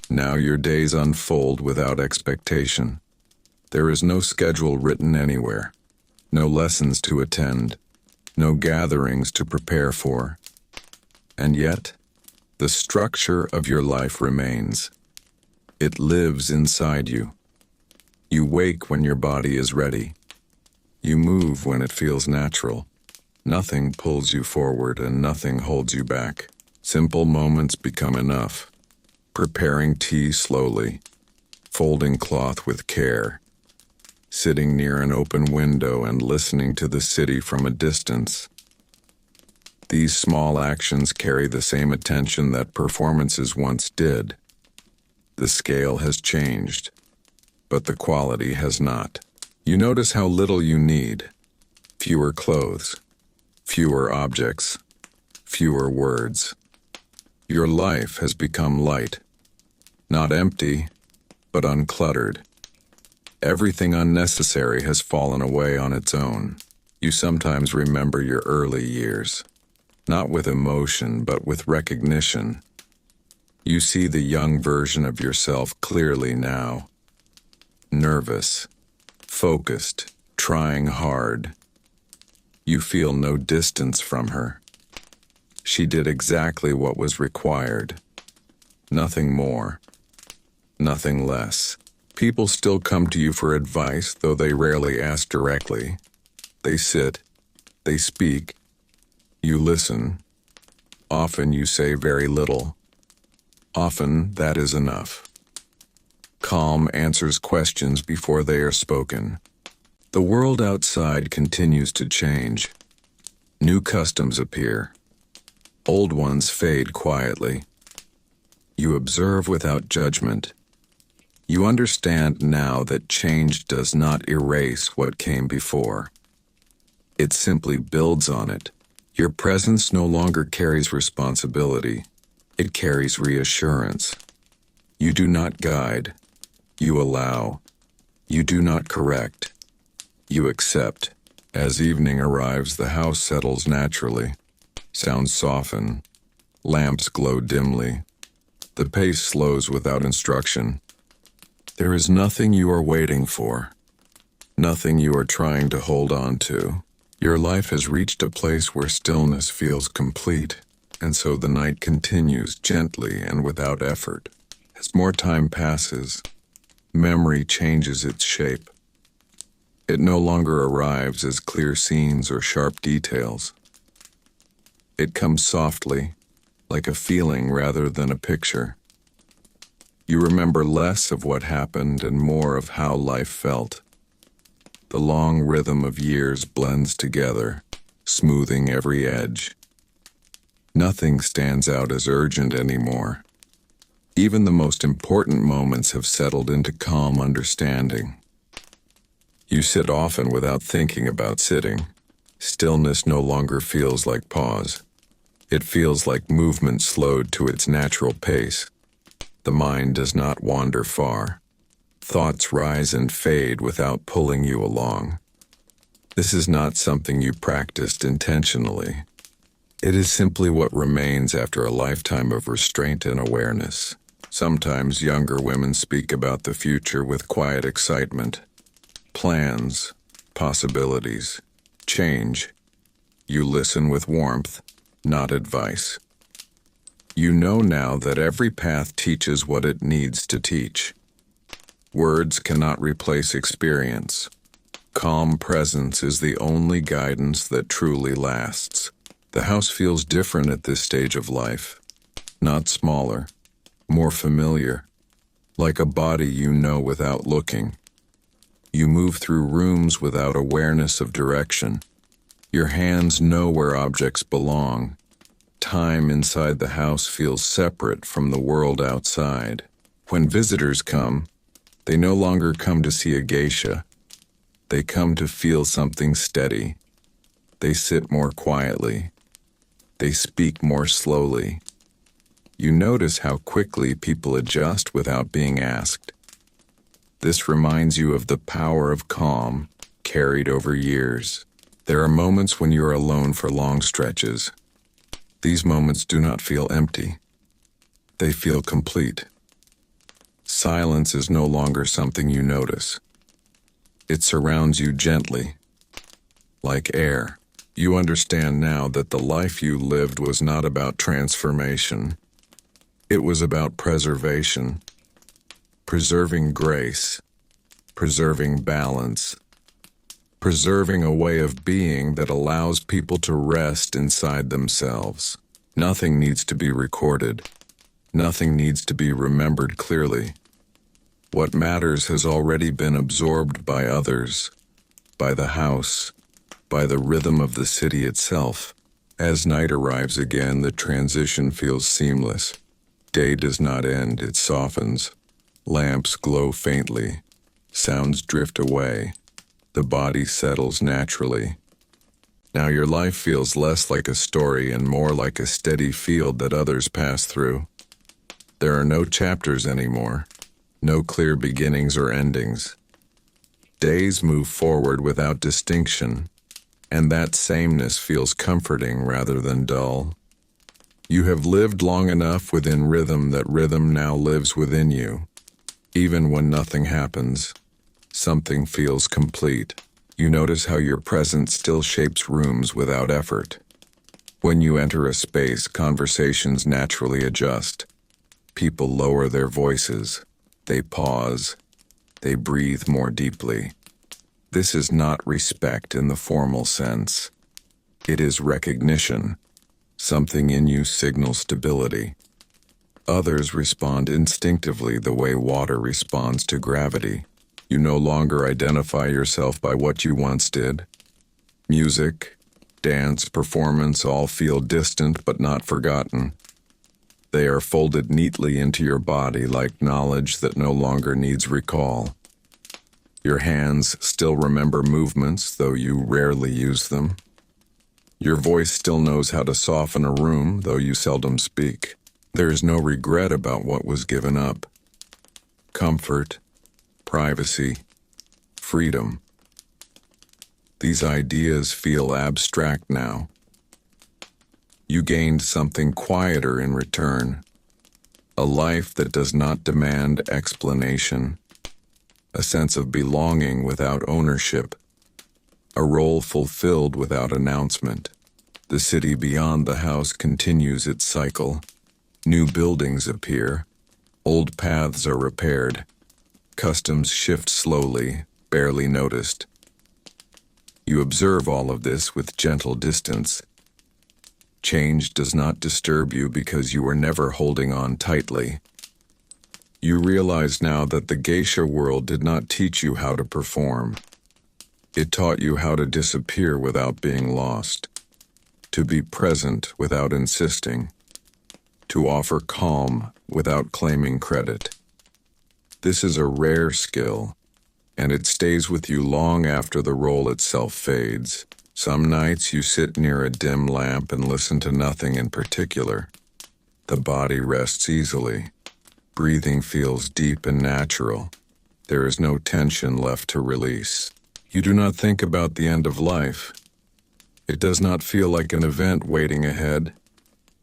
Now your days unfold without expectation. There is no schedule written anywhere, no lessons to attend, no gatherings to prepare for. And yet, the structure of your life remains. It lives inside you. You wake when your body is ready. You move when it feels natural. Nothing pulls you forward and nothing holds you back. Simple moments become enough. Preparing tea slowly, folding cloth with care, sitting near an open window and listening to the city from a distance. These small actions carry the same attention that performances once did. The scale has changed, but the quality has not. You notice how little you need. Fewer clothes, fewer objects, fewer words. Your life has become light, not empty, but uncluttered. Everything unnecessary has fallen away on its own. You sometimes remember your early years, not with emotion, but with recognition. You see the young version of yourself clearly now. Nervous, focused, trying hard. You feel no distance from her. She did exactly what was required. Nothing more. Nothing less. People still come to you for advice, though they rarely ask directly. They sit. They speak. You listen. Often you say very little. Often that is enough. Calm answers questions before they are spoken. The world outside continues to change. New customs appear. Old ones fade quietly. You observe without judgment. You understand now that change does not erase what came before. It simply builds on it. Your presence no longer carries responsibility. It carries reassurance. You do not guide. You allow. You do not correct. You accept. As evening arrives, the house settles naturally. Sounds soften. Lamps glow dimly. The pace slows without instruction. There is nothing you are waiting for. Nothing you are trying to hold on to. Your life has reached a place where stillness feels complete, and so the night continues gently and without effort. As more time passes, memory changes its shape. It no longer arrives as clear scenes or sharp details. It comes softly, like a feeling rather than a picture. You remember less of what happened and more of how life felt. The long rhythm of years blends together, smoothing every edge. Nothing stands out as urgent anymore. Even the most important moments have settled into calm understanding. You sit often without thinking about sitting. Stillness no longer feels like pause. It feels like movement slowed to its natural pace. The mind does not wander far. Thoughts rise and fade without pulling you along. This is not something you practiced intentionally. It is simply what remains after a lifetime of restraint and awareness. Sometimes younger women speak about the future with quiet excitement. Plans, possibilities, change. You listen with warmth, not advice. You know now that every path teaches what it needs to teach. Words cannot replace experience. Calm presence is the only guidance that truly lasts. The house feels different at this stage of life. Not smaller, more familiar, like a body you know without looking. You move through rooms without awareness of direction. Your hands know where objects belong. Time inside the house feels separate from the world outside. When visitors come, they no longer come to see a geisha. They come to feel something steady. They sit more quietly. They speak more slowly. You notice how quickly people adjust without being asked. This reminds you of the power of calm carried over years. There are moments when you're alone for long stretches. These moments do not feel empty. They feel complete. Silence is no longer something you notice. It surrounds you gently, like air. You understand now that the life you lived was not about transformation. It was about preservation, preserving grace, preserving balance, preserving a way of being that allows people to rest inside themselves. Nothing needs to be recorded. Nothing needs to be remembered clearly. What matters has already been absorbed by others, by the house, by the rhythm of the city itself. As night arrives again, the transition feels seamless. Day does not end, it softens. Lamps glow faintly. Sounds drift away. The body settles naturally. Now your life feels less like a story and more like a steady field that others pass through. There are no chapters anymore, no clear beginnings or endings. Days move forward without distinction, and that sameness feels comforting rather than dull. You have lived long enough within rhythm that rhythm now lives within you. Even when nothing happens, something feels complete. You notice how your presence still shapes rooms without effort. When you enter a space, conversations naturally adjust. People lower their voices. They pause. They breathe more deeply. This is not respect in the formal sense. It is recognition. Something in you signals stability. Others respond instinctively the way water responds to gravity. You no longer identify yourself by what you once did. Music, dance, performance all feel distant but not forgotten. They are folded neatly into your body like knowledge that no longer needs recall. Your hands still remember movements, though you rarely use them. Your voice still knows how to soften a room, though you seldom speak. There is no regret about what was given up. Comfort, privacy, freedom. These ideas feel abstract now. You gained something quieter in return, a life that does not demand explanation, a sense of belonging without ownership, a role fulfilled without announcement. The city beyond the house continues its cycle. New buildings appear, old paths are repaired, customs shift slowly, barely noticed. You observe all of this with gentle distance. Change does not disturb you because you were never holding on tightly. You realize now that the geisha world did not teach you how to perform. It taught you how to disappear without being lost, to be present without insisting, to offer calm without claiming credit. This is a rare skill, and it stays with you long after the role itself fades. Some nights you sit near a dim lamp and listen to nothing in particular. The body rests easily. Breathing feels deep and natural. There is no tension left to release. You do not think about the end of life. It does not feel like an event waiting ahead.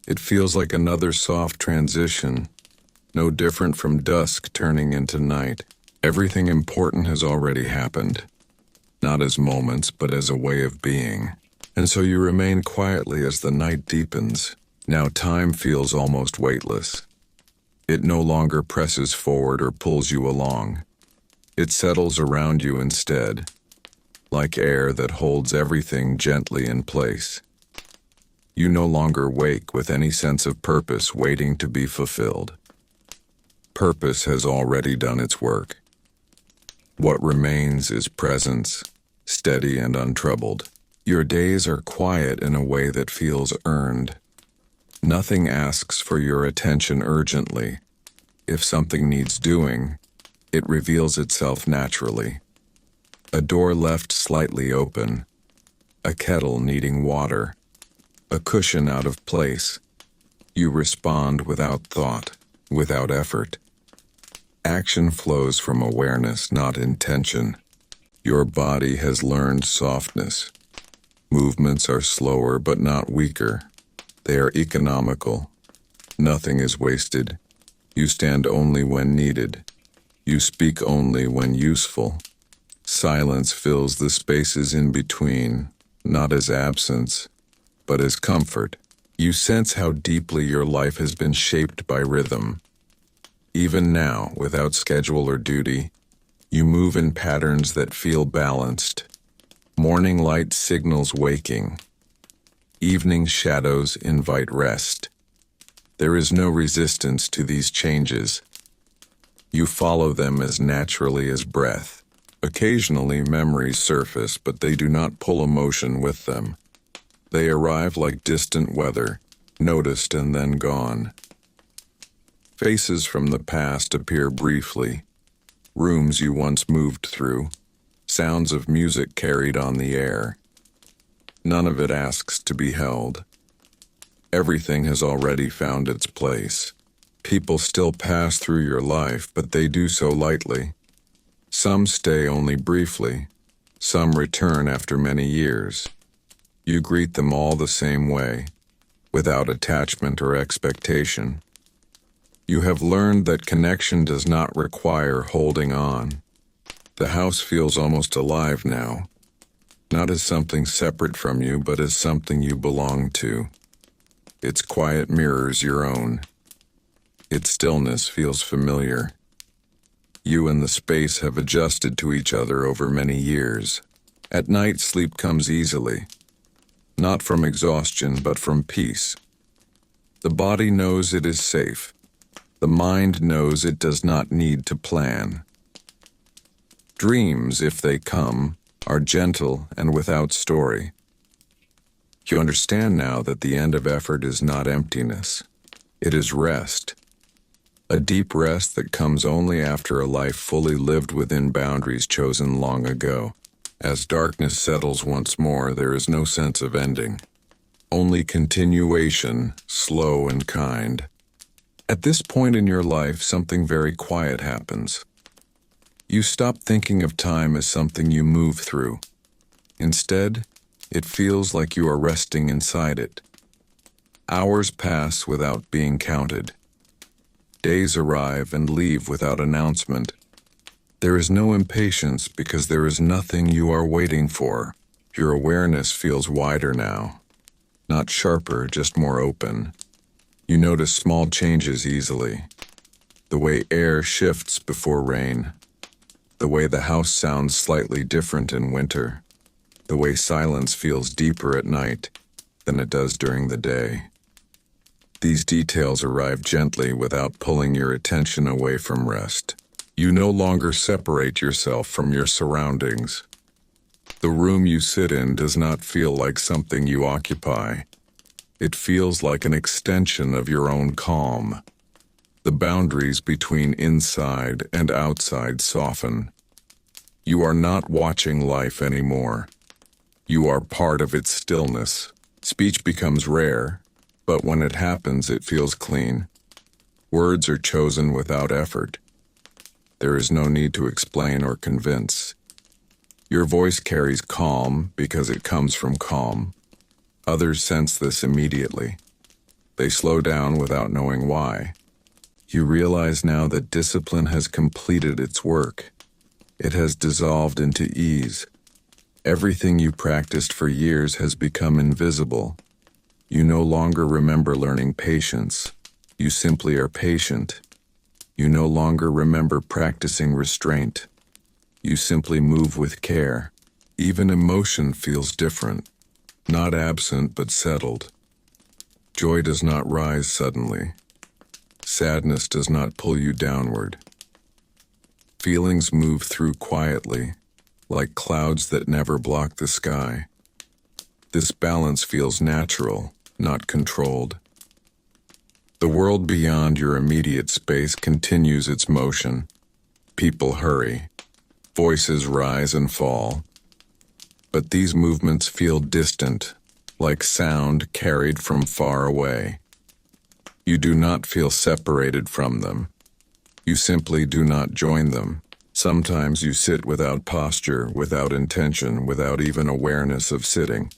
It feels like another soft transition, no different from dusk turning into night. Everything important has already happened, not as moments, but as a way of being. And so you remain quietly as the night deepens. Now time feels almost weightless. It no longer presses forward or pulls you along. It settles around you instead, like air that holds everything gently in place. You no longer wake with any sense of purpose waiting to be fulfilled. Purpose has already done its work. What remains is presence, steady and untroubled. Your days are quiet in a way that feels earned. Nothing asks for your attention urgently. If something needs doing, it reveals itself naturally. A door left slightly open, a kettle needing water, a cushion out of place. You respond without thought, without effort. Action flows from awareness, not intention. Your body has learned softness. Movements are slower but not weaker. They are economical. Nothing is wasted. You stand only when needed. You speak only when useful. Silence fills the spaces in between, not as absence, but as comfort. You sense how deeply your life has been shaped by rhythm. Even now, without schedule or duty, you move in patterns that feel balanced. Morning light signals waking. Evening shadows invite rest. There is no resistance to these changes. You follow them as naturally as breath. Occasionally memories surface, but they do not pull emotion with them. They arrive like distant weather, noticed and then gone. Faces from the past appear briefly. Rooms you once moved through. Sounds of music carried on the air. None of it asks to be held. Everything has already found its place. People still pass through your life, but they do so lightly. Some stay only briefly. Some return after many years. You greet them all the same way, without attachment or expectation. You have learned that connection does not require holding on. The house feels almost alive now, not as something separate from you, but as something you belong to. Its quiet mirrors your own. Its stillness feels familiar. You and the space have adjusted to each other over many years. At night, sleep comes easily, not from exhaustion, but from peace. The body knows it is safe. The mind knows it does not need to plan. Dreams, if they come, are gentle and without story. You understand now that the end of effort is not emptiness. It is rest. A deep rest that comes only after a life fully lived within boundaries chosen long ago. As darkness settles once more, there is no sense of ending. Only continuation, slow and kind. At this point in your life, something very quiet happens. You stop thinking of time as something you move through. Instead, it feels like you are resting inside it. Hours pass without being counted. Days arrive and leave without announcement. There is no impatience because there is nothing you are waiting for. Your awareness feels wider now. Not sharper, just more open. You notice small changes easily. The way air shifts before rain. The way the house sounds slightly different in winter. The way silence feels deeper at night than it does during the day. These details arrive gently without pulling your attention away from rest. You no longer separate yourself from your surroundings. The room you sit in does not feel like something you occupy. It feels like an extension of your own calm. The boundaries between inside and outside soften. You are not watching life anymore. You are part of its stillness. Speech becomes rare, but when it happens, it feels clean. Words are chosen without effort. There is no need to explain or convince. Your voice carries calm because it comes from calm. Others sense this immediately. They slow down without knowing why. You realize now that discipline has completed its work. It has dissolved into ease. Everything you practiced for years has become invisible. You no longer remember learning patience. You simply are patient. You no longer remember practicing restraint. You simply move with care. Even emotion feels different, not absent but settled. Joy does not rise suddenly. Sadness does not pull you downward. Feelings move through quietly, like clouds that never block the sky. This balance feels natural, not controlled. The world beyond your immediate space continues its motion. People hurry. Voices rise and fall. But these movements feel distant, like sound carried from far away. You do not feel separated from them. You simply do not join them. Sometimes you sit without posture, without intention, without even awareness of sitting.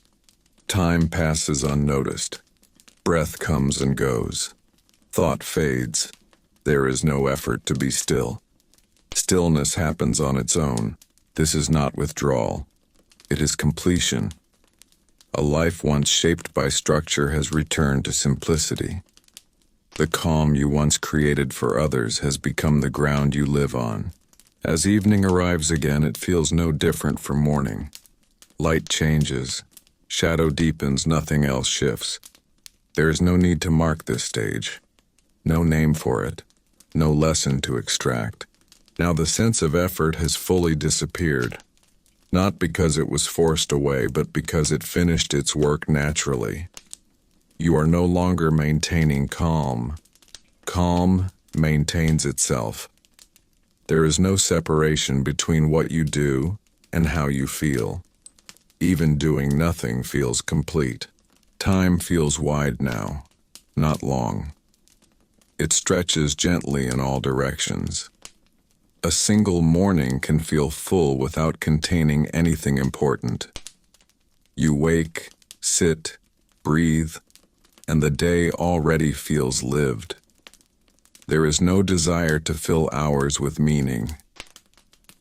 Time passes unnoticed. Breath comes and goes. Thought fades. There is no effort to be still. Stillness happens on its own. This is not withdrawal. It is completion. A life once shaped by structure has returned to simplicity. The calm you once created for others has become the ground you live on. As evening arrives again, it feels no different from morning. Light changes. Shadow deepens, nothing else shifts. There is no need to mark this stage. No name for it. No lesson to extract. Now the sense of effort has fully disappeared. Not because it was forced away, but because it finished its work naturally. You are no longer maintaining calm. Calm maintains itself. There is no separation between what you do and how you feel. Even doing nothing feels complete. Time feels wide now, not long. It stretches gently in all directions. A single morning can feel full without containing anything important. You wake, sit, breathe, and the day already feels lived. There is no desire to fill hours with meaning.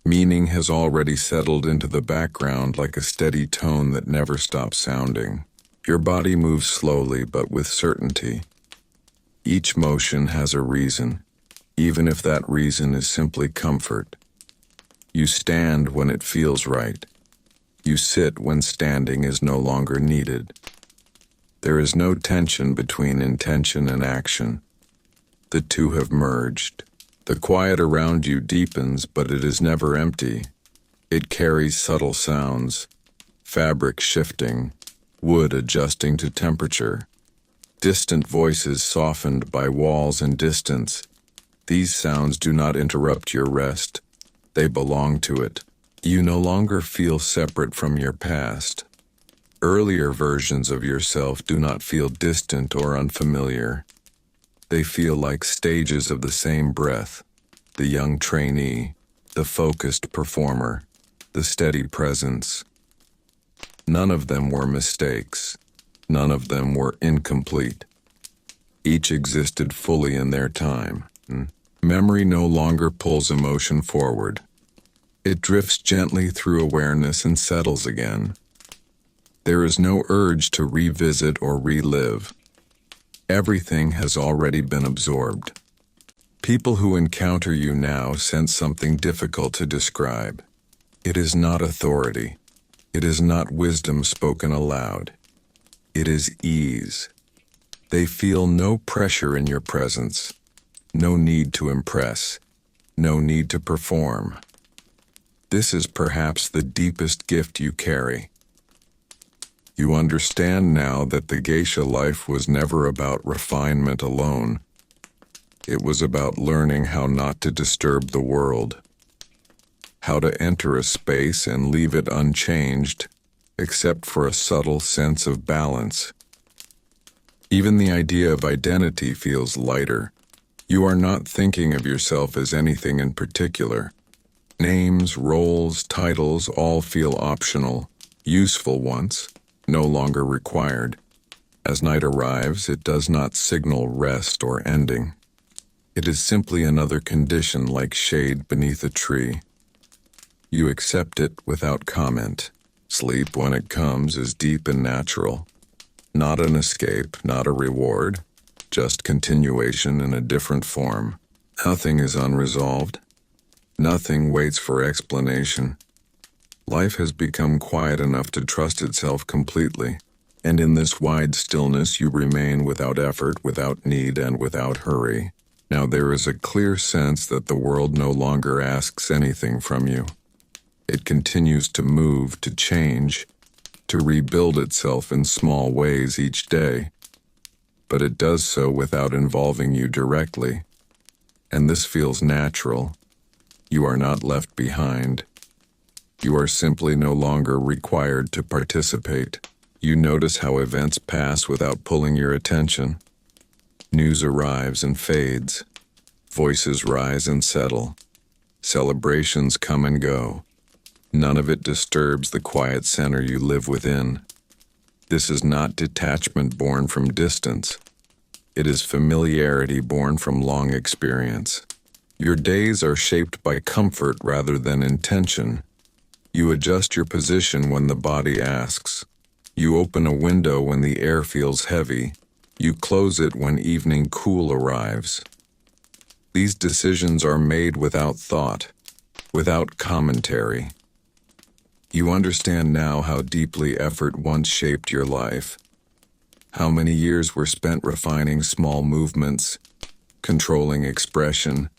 Meaning has already settled into the background like a steady tone that never stops sounding. Your body moves slowly but with certainty. Each motion has a reason, even if that reason is simply comfort. You stand when it feels right. You sit when standing is no longer needed. There is no tension between intention and action. The two have merged. The quiet around you deepens, but it is never empty. It carries subtle sounds, fabric shifting, wood adjusting to temperature, distant voices softened by walls and distance. These sounds do not interrupt your rest. They belong to it. You no longer feel separate from your past. Earlier versions of yourself do not feel distant or unfamiliar. They feel like stages of the same breath. The young trainee, the focused performer, the steady presence. None of them were mistakes. None of them were incomplete. Each existed fully in their time. Memory no longer pulls emotion forward. It drifts gently through awareness and settles again. There is no urge to revisit or relive. Everything has already been absorbed. People who encounter you now sense something difficult to describe. It is not authority. It is not wisdom spoken aloud. It is ease. They feel no pressure in your presence, no need to impress, no need to perform. This is perhaps the deepest gift you carry. You understand now that the geisha life was never about refinement alone. It was about learning how not to disturb the world, how to enter a space and leave it unchanged, except for a subtle sense of balance. Even the idea of identity feels lighter. You are not thinking of yourself as anything in particular. Names, roles, titles all feel optional, useful once, no longer required. As night arrives, it does not signal rest or ending. It is simply another condition like shade beneath a tree. You accept it without comment. Sleep, when it comes, is deep and natural. Not an escape, not a reward, just continuation in a different form. Nothing is unresolved. Nothing waits for explanation. Life has become quiet enough to trust itself completely, and in this wide stillness you remain without effort, without need, and without hurry. Now there is a clear sense that the world no longer asks anything from you. It continues to move, to change, to rebuild itself in small ways each day. But it does so without involving you directly. And this feels natural. You are not left behind. You are simply no longer required to participate. You notice how events pass without pulling your attention. News arrives and fades. Voices rise and settle. Celebrations come and go. None of it disturbs the quiet center you live within. This is not detachment born from distance. It is familiarity born from long experience. Your days are shaped by comfort rather than intention. You adjust your position when the body asks. You open a window when the air feels heavy. You close it when evening cool arrives. These decisions are made without thought, without commentary. You understand now how deeply effort once shaped your life. How many years were spent refining small movements, controlling expression,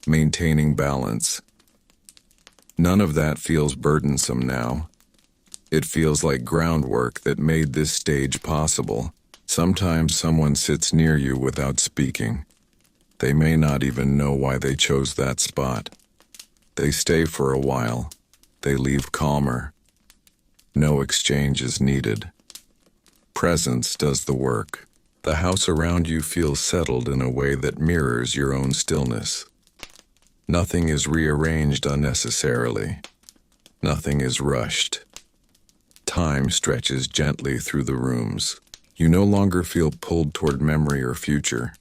maintaining balance. None of that feels burdensome now. It feels like groundwork that made this stage possible. Sometimes someone sits near you without speaking. They may not even know why they chose that spot. They stay for a while. They leave calmer. No exchange is needed. Presence does the work. The house around you feels settled in a way that mirrors your own stillness. Nothing is rearranged unnecessarily. Nothing is rushed. Time stretches gently through the rooms. You no longer feel pulled toward memory or future.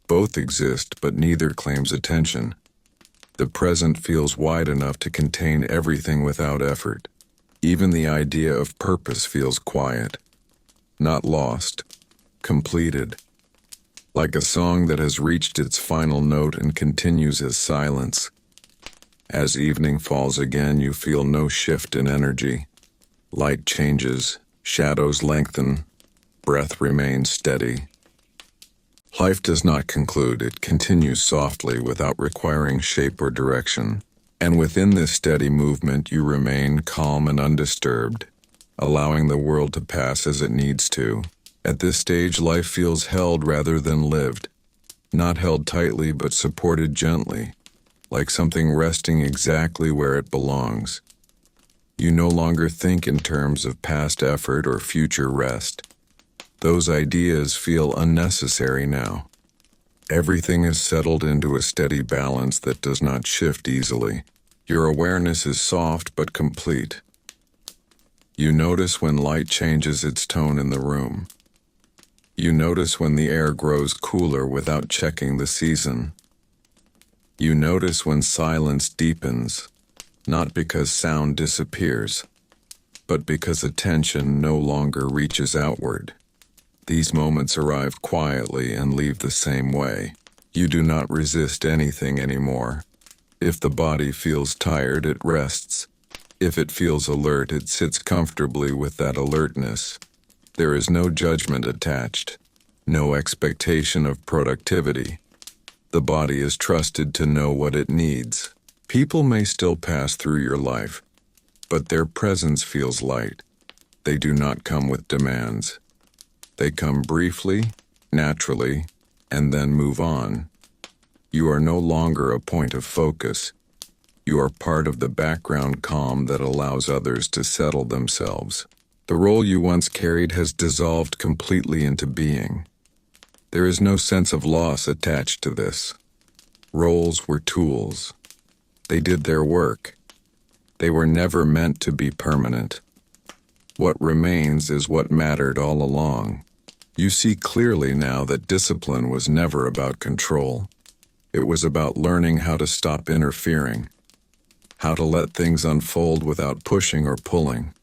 Both exist, but neither claims attention. The present feels wide enough to contain everything without effort. Even the idea of purpose feels quiet. Not lost. Completed. Like a song that has reached its final note and continues as silence. As evening falls again, you feel no shift in energy. Light changes, shadows lengthen, breath remains steady. Life does not conclude, it continues softly without requiring shape or direction. And within this steady movement you remain calm and undisturbed, allowing the world to pass as it needs to. At this stage, life feels held rather than lived. Not held tightly, but supported gently, like something resting exactly where it belongs. You no longer think in terms of past effort or future rest. Those ideas feel unnecessary now. Everything is settled into a steady balance that does not shift easily. Your awareness is soft but complete. You notice when light changes its tone in the room. You notice when the air grows cooler without checking the season. You notice when silence deepens, not because sound disappears, but because attention no longer reaches outward. These moments arrive quietly and leave the same way. You do not resist anything anymore. If the body feels tired, it rests. If it feels alert, it sits comfortably with that alertness. There is no judgment attached, no expectation of productivity. The body is trusted to know what it needs. People may still pass through your life, but their presence feels light. They do not come with demands. They come briefly, naturally, and then move on. You are no longer a point of focus. You are part of the background calm that allows others to settle themselves. The role you once carried has dissolved completely into being. There is no sense of loss attached to this. Roles were tools. They did their work. They were never meant to be permanent. What remains is what mattered all along. You see clearly now that discipline was never about control. It was about learning how to stop interfering, how to let things unfold without pushing or pulling.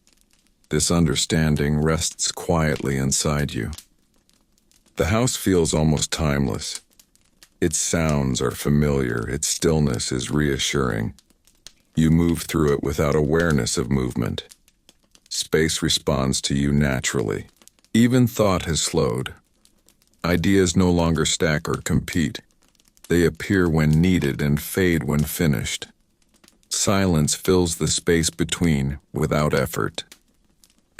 This understanding rests quietly inside you. The house feels almost timeless. Its sounds are familiar, its stillness is reassuring. You move through it without awareness of movement. Space responds to you naturally. Even thought has slowed. Ideas no longer stack or compete. They appear when needed and fade when finished. Silence fills the space between without effort.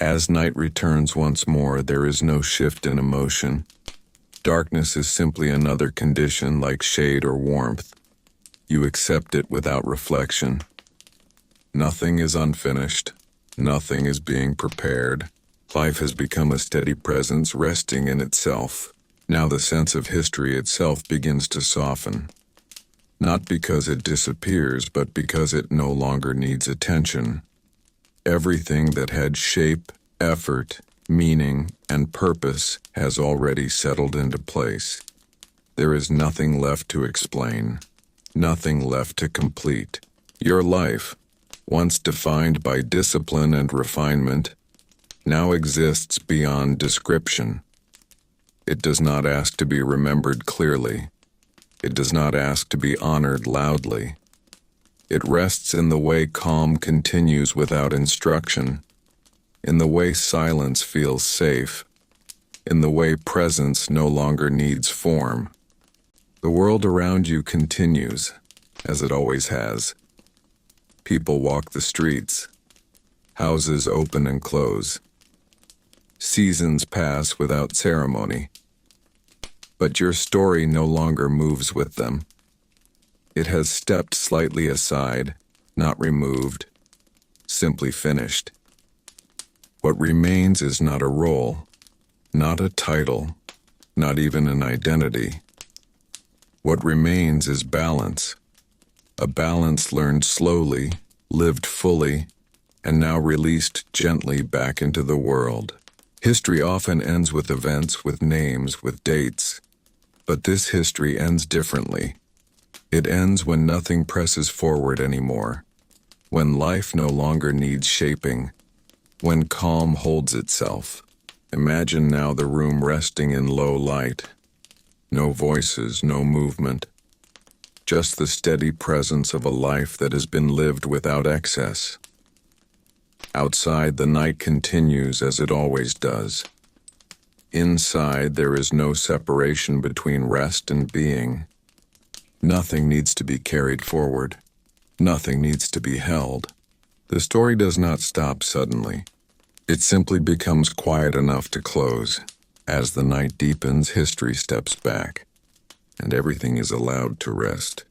As night returns once more, there is no shift in emotion. Darkness is simply another condition like shade or warmth. You accept it without reflection. Nothing is unfinished. Nothing is being prepared. Life has become a steady presence resting in itself. Now the sense of history itself begins to soften. Not because it disappears, but because it no longer needs attention. Everything that had shape, effort, meaning, and purpose has already settled into place. There is nothing left to explain, nothing left to complete. Your life, once defined by discipline and refinement, now exists beyond description. It does not ask to be remembered clearly. It does not ask to be honored loudly. It rests in the way calm continues without instruction, in the way silence feels safe, in the way presence no longer needs form. The world around you continues, as it always has. People walk the streets. Houses open and close. Seasons pass without ceremony. But your story no longer moves with them. It has stepped slightly aside, not removed, simply finished. What remains is not a role, not a title, not even an identity. What remains is balance, a balance learned slowly, lived fully, and now released gently back into the world. History often ends with events, with names, with dates. But this history ends differently. It ends when nothing presses forward anymore, when life no longer needs shaping, when calm holds itself. Imagine now the room resting in low light. No voices, no movement. Just the steady presence of a life that has been lived without excess. Outside, the night continues as it always does. Inside, there is no separation between rest and being. Nothing needs to be carried forward. Nothing needs to be held. The story does not stop suddenly. It simply becomes quiet enough to close. As the night deepens, history steps back, and everything is allowed to rest.